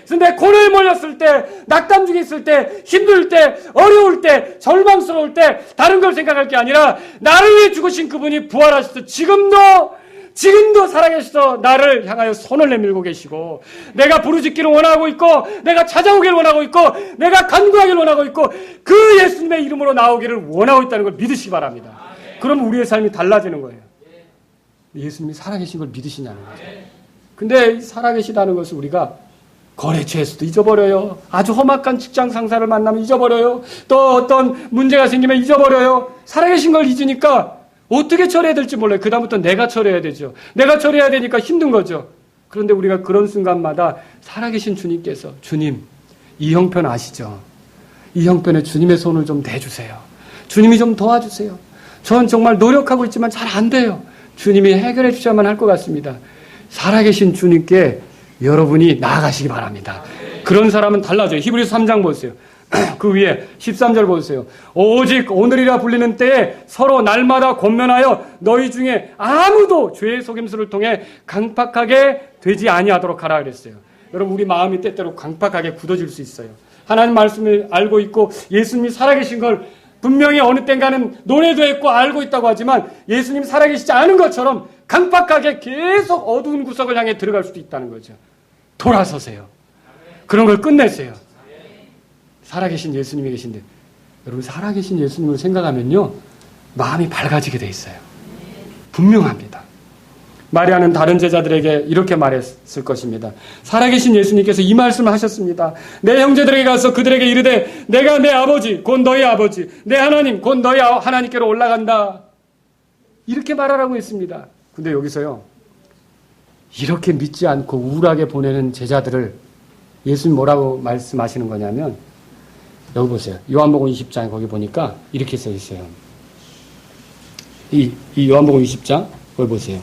그래서 내 고뇌에 몰렸을 때, 낙담 중에 있을 때, 힘들 때, 어려울 때, 절망스러울 때 다른 걸 생각할 게 아니라 나를 위해 죽으신 그분이 부활하셔서 지금도 살아계셔서 나를 향하여 손을 내밀고 계시고, 내가 부르짖기를 원하고 있고, 내가 찾아오기를 원하고 있고, 내가 간구하기를 원하고 있고, 그 예수님의 이름으로 나오기를 원하고 있다는 걸 믿으시기 바랍니다. 그럼 우리의 삶이 달라지는 거예요. 예수님이 살아계신 걸 믿으시냐는 거죠. 근데 살아계시다는 것을 우리가 거래처에서도 잊어버려요. 아주 험악한 직장 상사를 만나면 잊어버려요. 또 어떤 문제가 생기면 잊어버려요. 살아계신 걸 잊으니까 어떻게 처리해야 될지 몰라요. 그다음부터 내가 처리해야 되죠. 내가 처리해야 되니까 힘든 거죠. 그런데 우리가 그런 순간마다 살아계신 주님께서, 주님, 이 형편 아시죠? 이 형편에 주님의 손을 좀 대주세요. 주님이 좀 도와주세요. 전 정말 노력하고 있지만 잘 안 돼요. 주님이 해결해 주셔야만 할 것 같습니다. 살아계신 주님께 여러분이 나아가시기 바랍니다. 그런 사람은 달라져요. 히브리서 3장 보세요. 그 위에 13절 보세요. 오직 오늘이라 불리는 때에 서로 날마다 권면하여 너희 중에 아무도 죄의 속임수를 통해 강팍하게 되지 아니하도록 하라 그랬어요. 여러분, 우리 마음이 때때로 강팍하게 굳어질 수 있어요. 하나님 말씀을 알고 있고 예수님이 살아계신 걸 분명히 어느 땐가는 노래도 했고 알고 있다고 하지만 예수님 살아계시지 않은 것처럼 강팍하게 계속 어두운 구석을 향해 들어갈 수도 있다는 거죠. 돌아서세요. 그런 걸 끝내세요. 살아계신 예수님이 계신데, 여러분, 살아계신 예수님을 생각하면요, 마음이 밝아지게 돼 있어요. 분명합니다. 마리아는 다른 제자들에게 이렇게 말했을 것입니다. 살아계신 예수님께서 이 말씀을 하셨습니다. 내 형제들에게 가서 그들에게 이르되 내가 내 아버지 곧 너희 아버지, 내 하나님 곧 너희 하나님께로 올라간다. 이렇게 말하라고 했습니다. 근데 여기서요, 이렇게 믿지 않고 우울하게 보내는 제자들을 예수님 뭐라고 말씀하시는 거냐면, 여기 보세요. 요한복음 20장 거기 보니까 이렇게 써 있어요. 이 요한복음 20장 거기 보세요.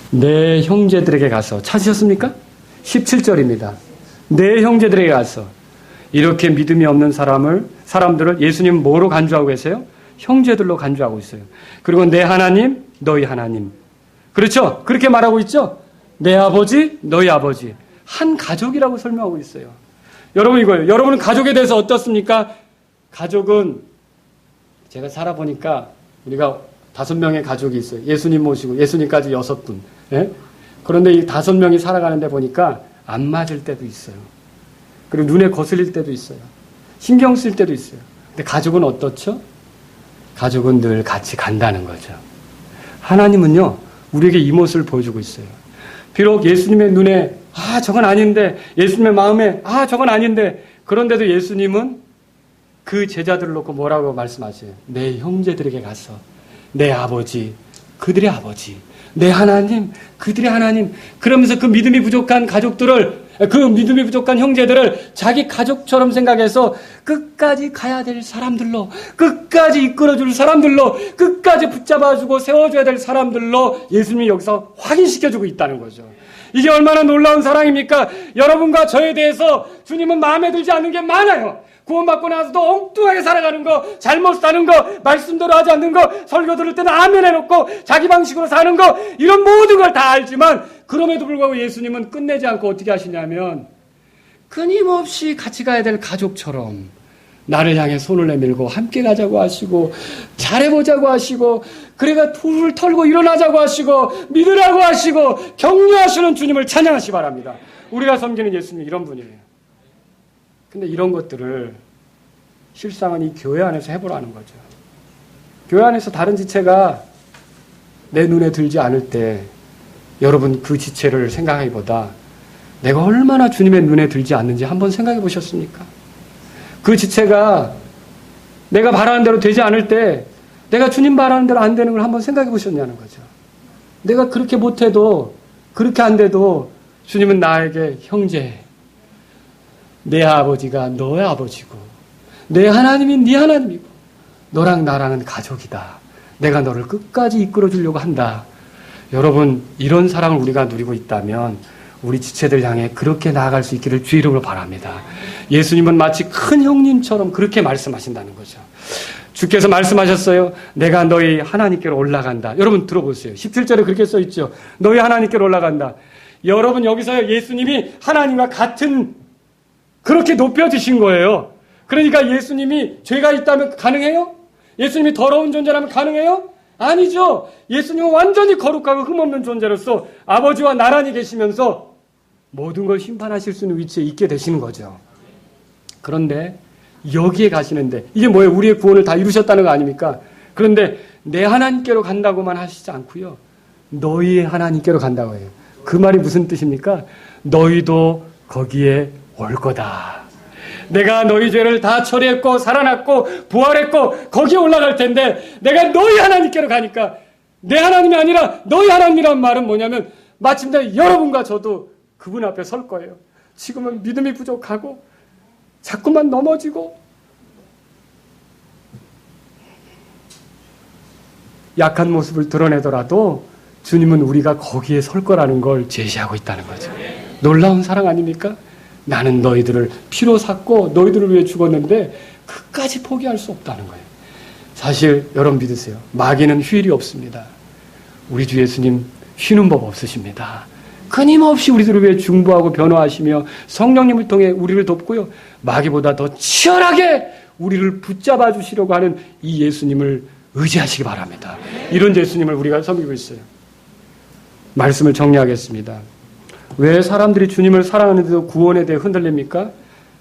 내 형제들에게 가서, 찾으셨습니까? 17절입니다. 내 형제들에게 가서. 이렇게 믿음이 없는 사람들을 예수님 뭐로 간주하고 계세요? 형제들로 간주하고 있어요. 그리고 내 하나님, 너희 하나님. 그렇죠? 그렇게 말하고 있죠? 내 아버지, 너희 아버지. 한 가족이라고 설명하고 있어요. 여러분, 이거예요. 여러분은 가족에 대해서 어떻습니까? 가족은, 제가 살아보니까 우리가 5명의 가족이 있어요. 예수님 모시고 예수님까지 6분. 예? 그런데 이 5명이 살아가는데 보니까 안 맞을 때도 있어요. 그리고 눈에 거슬릴 때도 있어요. 신경 쓸 때도 있어요. 근데 가족은 어떻죠? 가족은 늘 같이 간다는 거죠. 하나님은요, 우리에게 이 모습을 보여주고 있어요. 비록 예수님의 눈에 저건 아닌데, 예수님의 마음에 저건 아닌데, 그런데도 예수님은 그 제자들을 놓고 뭐라고 말씀하세요? 내 형제들에게 가서 내 아버지, 그들의 아버지, 내 하나님, 그들의 하나님. 그러면서 그 믿음이 부족한 가족들을, 그 믿음이 부족한 형제들을 자기 가족처럼 생각해서 끝까지 가야 될 사람들로, 끝까지 이끌어줄 사람들로, 끝까지 붙잡아주고 세워줘야 될 사람들로 예수님이 여기서 확인시켜주고 있다는 거죠. 이게 얼마나 놀라운 사랑입니까? 여러분과 저에 대해서 주님은 마음에 들지 않는 게 많아요. 구원받고 나서도 엉뚱하게 살아가는 거, 잘못 사는 거, 말씀대로 하지 않는 거, 설교 들을 때는 아멘 해놓고 자기 방식으로 사는 거, 이런 모든 걸 다 알지만 그럼에도 불구하고 예수님은 끝내지 않고 어떻게 하시냐면 끊임없이 같이 가야 될 가족처럼 나를 향해 손을 내밀고 함께 가자고 하시고, 잘해보자고 하시고, 그래가 둘을 털고 일어나자고 하시고, 믿으라고 하시고, 격려하시는 주님을 찬양하시기 바랍니다. 우리가 섬기는 예수님이 이런 분이에요. 근데 이런 것들을 실상은 이 교회 안에서 해보라는 거죠. 교회 안에서 다른 지체가 내 눈에 들지 않을 때 여러분 그 지체를 생각하기보다 내가 얼마나 주님의 눈에 들지 않는지 한번 생각해 보셨습니까? 그 지체가 내가 바라는 대로 되지 않을 때 내가 주님 바라는 대로 안 되는 걸 한번 생각해 보셨냐는 거죠. 내가 그렇게 못해도, 그렇게 안 돼도 주님은 나에게 형제, 내 아버지가 너의 아버지고 내 하나님이 네 하나님이고 너랑 나랑은 가족이다. 내가 너를 끝까지 이끌어 주려고 한다. 여러분, 이런 사랑을 우리가 누리고 있다면 우리 지체들 향해 그렇게 나아갈 수 있기를 주의 이름으로 바랍니다. 예수님은 마치 큰 형님처럼 그렇게 말씀하신다는 거죠. 주께서 말씀하셨어요. 내가 너희 하나님께로 올라간다. 여러분 들어보세요. 17절에 그렇게 써 있죠. 너희 하나님께로 올라간다. 여러분 여기서 예수님이 하나님과 같은 그렇게 높여주신 거예요. 그러니까 예수님이 죄가 있다면 가능해요? 예수님이 더러운 존재라면 가능해요? 아니죠. 예수님은 완전히 거룩하고 흠없는 존재로서 아버지와 나란히 계시면서 모든 걸 심판하실 수 있는 위치에 있게 되시는 거죠. 그런데 여기에 가시는데 이게 뭐예요? 우리의 구원을 다 이루셨다는 거 아닙니까? 그런데 내 하나님께로 간다고만 하시지 않고요. 너희의 하나님께로 간다고 해요. 그 말이 무슨 뜻입니까? 너희도 거기에 올 거다. 내가 너희 죄를 다 처리했고 살아났고 부활했고 거기에 올라갈 텐데 내가 너희 하나님께로 가니까 내 하나님이 아니라 너희 하나님이란 말은 뭐냐면 마침내 여러분과 저도 그분 앞에 설 거예요. 지금은 믿음이 부족하고 자꾸만 넘어지고 약한 모습을 드러내더라도 주님은 우리가 거기에 설 거라는 걸 제시하고 있다는 거죠. 놀라운 사랑 아닙니까? 나는 너희들을 피로 샀고 너희들을 위해 죽었는데 끝까지 포기할 수 없다는 거예요. 사실 여러분 믿으세요. 마귀는 휴일이 없습니다. 우리 주 예수님 쉬는 법 없으십니다. 끊임없이 우리들을 위해 중보하고 변호하시며 성령님을 통해 우리를 돕고요. 마귀보다 더 치열하게 우리를 붙잡아 주시려고 하는 이 예수님을 의지하시기 바랍니다. 이런 예수님을 우리가 섬기고 있어요. 말씀을 정리하겠습니다. 왜 사람들이 주님을 사랑하는데도 구원에 대해 흔들립니까?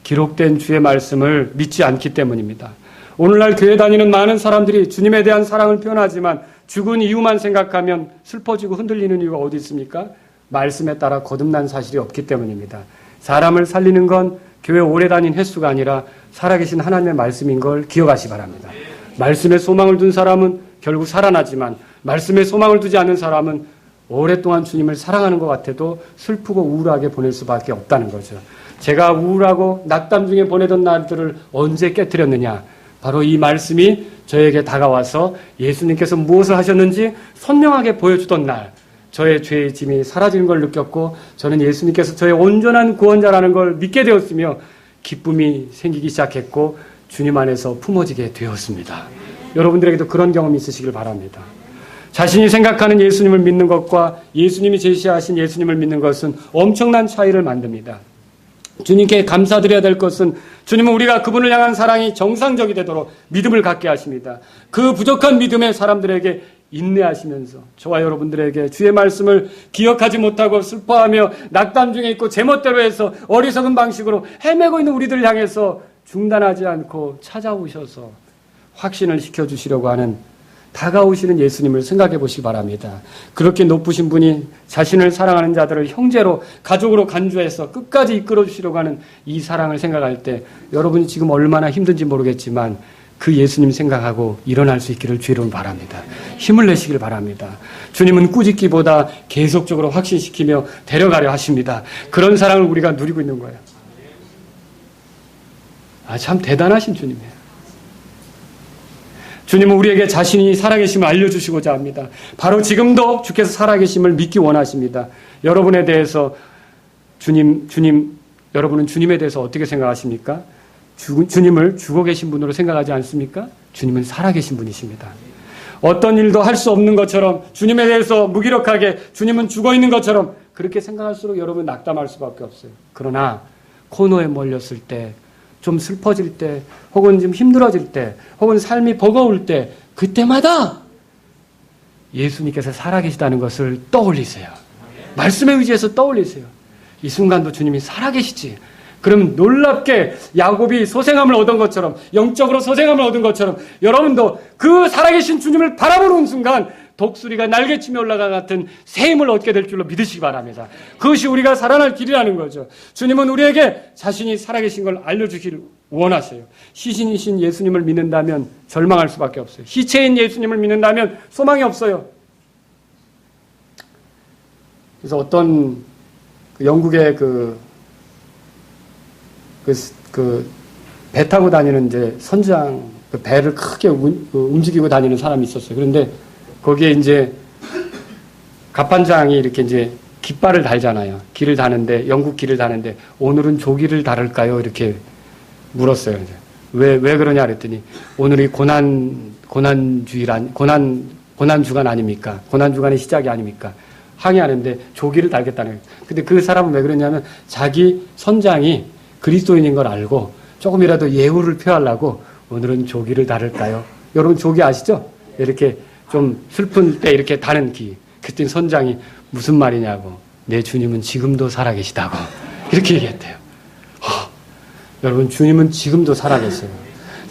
기록된 주의 말씀을 믿지 않기 때문입니다. 오늘날 교회 다니는 많은 사람들이 주님에 대한 사랑을 표현하지만 죽은 이유만 생각하면 슬퍼지고 흔들리는 이유가 어디 있습니까? 말씀에 따라 거듭난 사실이 없기 때문입니다. 사람을 살리는 건 교회 오래 다닌 횟수가 아니라 살아계신 하나님의 말씀인 걸 기억하시 바랍니다. 말씀에 소망을 둔 사람은 결국 살아나지만 말씀에 소망을 두지 않는 사람은 오랫동안 주님을 사랑하는 것 같아도 슬프고 우울하게 보낼 수밖에 없다는 거죠. 제가 우울하고 낙담 중에 보내던 날들을 언제 깨뜨렸느냐? 바로 이 말씀이 저에게 다가와서 예수님께서 무엇을 하셨는지 선명하게 보여주던 날, 저의 죄의 짐이 사라지는 걸 느꼈고 저는 예수님께서 저의 온전한 구원자라는 걸 믿게 되었으며 기쁨이 생기기 시작했고 주님 안에서 품어지게 되었습니다. 여러분들에게도 그런 경험이 있으시길 바랍니다. 자신이 생각하는 예수님을 믿는 것과 예수님이 제시하신 예수님을 믿는 것은 엄청난 차이를 만듭니다. 주님께 감사드려야 될 것은 주님은 우리가 그분을 향한 사랑이 정상적이 되도록 믿음을 갖게 하십니다. 그 부족한 믿음에 사람들에게 인내하시면서 저와 여러분들에게 주의 말씀을 기억하지 못하고 슬퍼하며 낙담 중에 있고 제멋대로 해서 어리석은 방식으로 헤매고 있는 우리들을 향해서 중단하지 않고 찾아오셔서 확신을 시켜주시려고 하는 다가오시는 예수님을 생각해 보시기 바랍니다. 그렇게 높으신 분이 자신을 사랑하는 자들을 형제로 가족으로 간주해서 끝까지 이끌어 주시려고 하는 이 사랑을 생각할 때 여러분이 지금 얼마나 힘든지 모르겠지만 그 예수님 생각하고 일어날 수 있기를 주의로 바랍니다. 힘을 내시길 바랍니다. 주님은 꾸짖기보다 계속적으로 확신시키며 데려가려 하십니다. 그런 사랑을 우리가 누리고 있는 거예요. 참 대단하신 주님이에요. 주님은 우리에게 자신이 살아계심을 알려주시고자 합니다. 바로 지금도 주께서 살아계심을 믿기 원하십니다. 여러분에 대해서 여러분은 주님에 대해서 어떻게 생각하십니까? 주님을 죽어 계신 분으로 생각하지 않습니까? 주님은 살아계신 분이십니다. 어떤 일도 할 수 없는 것처럼 주님에 대해서 무기력하게 주님은 죽어 있는 것처럼 그렇게 생각할수록 여러분 낙담할 수밖에 없어요. 그러나 코너에 몰렸을 때 좀 슬퍼질 때, 혹은 좀 힘들어질 때, 혹은 삶이 버거울 때, 그때마다 예수님께서 살아계시다는 것을 떠올리세요. 말씀에 의지해서 떠올리세요. 이 순간도 주님이 살아계시지. 그럼 놀랍게 야곱이 소생함을 얻은 것처럼, 영적으로 소생함을 얻은 것처럼, 여러분도 그 살아계신 주님을 바라보는 순간, 독수리가 날개치며 올라가 같은 새 힘을 얻게 될 줄로 믿으시기 바랍니다. 그것이 우리가 살아날 길이라는 거죠. 주님은 우리에게 자신이 살아계신 걸 알려주기를 원하세요. 시신이신 예수님을 믿는다면 절망할 수밖에 없어요. 시체인 예수님을 믿는다면 소망이 없어요. 그래서 어떤 영국의 배 타고 다니는 이제 선장, 배를 크게 움직이고 다니는 사람이 있었어요. 그런데 거기에 이제 갑판장이 이렇게 이제 깃발을 달잖아요. 길을 다는데, 영국 길을 다는데, 오늘은 조기를 다룰까요? 이렇게 물었어요. 왜 그러냐 그랬더니, 오늘이 고난주간 아닙니까? 고난주간의 시작이 아닙니까? 항의하는데 조기를 달겠다는 거예요. 근데 그 사람은 왜 그러냐면 자기 선장이 그리스도인인 걸 알고 조금이라도 예우를 표하려고 오늘은 조기를 다를까요? 여러분 조기 아시죠? 이렇게 좀 슬픈 때 이렇게 다는 기. 그때 선장이 무슨 말이냐고. 내 주님은 지금도 살아계시다고. 이렇게 얘기했대요. 여러분 주님은 지금도 살아계세요.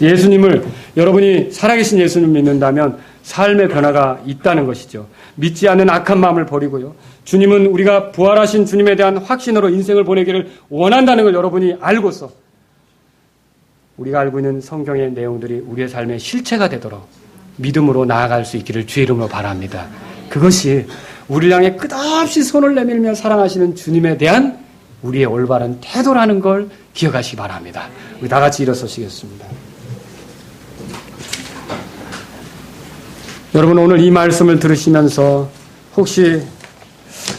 예수님을 여러분이 살아계신 예수님을 믿는다면 삶의 변화가 있다는 것이죠. 믿지 않는 악한 마음을 버리고요. 주님은 우리가 부활하신 주님에 대한 확신으로 인생을 보내기를 원한다는 걸 여러분이 알고서 우리가 알고 있는 성경의 내용들이 우리의 삶의 실체가 되도록 믿음으로 나아갈 수 있기를 주의 이름으로 바랍니다. 그것이 우리를 향해 끝없이 손을 내밀며 사랑하시는 주님에 대한 우리의 올바른 태도라는 걸 기억하시기 바랍니다. 우리 다 같이 일어서시겠습니다. 여러분 오늘 이 말씀을 들으시면서 혹시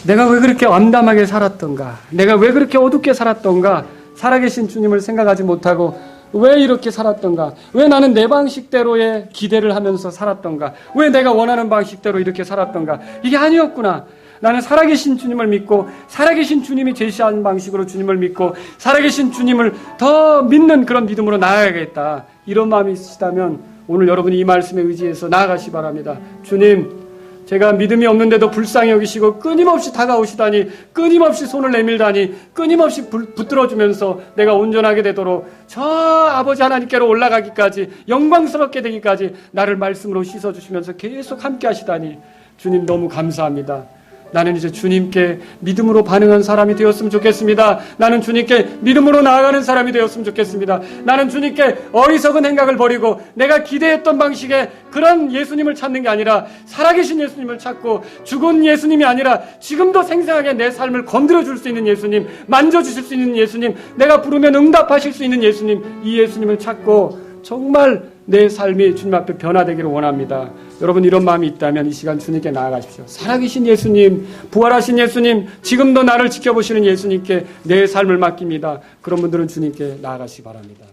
내가 왜 그렇게 암담하게 살았던가, 내가 왜 그렇게 어둡게 살았던가, 살아계신 주님을 생각하지 못하고 왜 이렇게 살았던가, 왜 나는 내 방식대로의 기대를 하면서 살았던가, 왜 내가 원하는 방식대로 이렇게 살았던가, 이게 아니었구나. 나는 살아계신 주님을 믿고 살아계신 주님이 제시한 방식으로 주님을 믿고 살아계신 주님을 더 믿는 그런 믿음으로 나아가야겠다. 이런 마음이 있으시다면 오늘 여러분이 이 말씀에 의지해서 나아가시 바랍니다. 주님, 제가 믿음이 없는데도 불쌍히 여기시고 끊임없이 다가오시다니, 끊임없이 손을 내밀다니, 끊임없이 붙들어주면서 내가 온전하게 되도록 저 아버지 하나님께로 올라가기까지, 영광스럽게 되기까지 나를 말씀으로 씻어주시면서 계속 함께 하시다니 주님 너무 감사합니다. 나는 이제 주님께 믿음으로 반응한 사람이 되었으면 좋겠습니다. 나는 주님께 믿음으로 나아가는 사람이 되었으면 좋겠습니다. 나는 주님께 어리석은 생각을 버리고 내가 기대했던 방식의 그런 예수님을 찾는 게 아니라 살아계신 예수님을 찾고 죽은 예수님이 아니라 지금도 생생하게 내 삶을 건드려줄 수 있는 예수님, 만져주실 수 있는 예수님, 내가 부르면 응답하실 수 있는 예수님, 이 예수님을 찾고 정말 내 삶이 주님 앞에 변화되기를 원합니다. 여러분 이런 마음이 있다면 이 시간 주님께 나아가십시오. 살아계신 예수님, 부활하신 예수님, 지금도 나를 지켜보시는 예수님께 내 삶을 맡깁니다. 그런 분들은 주님께 나아가시기 바랍니다.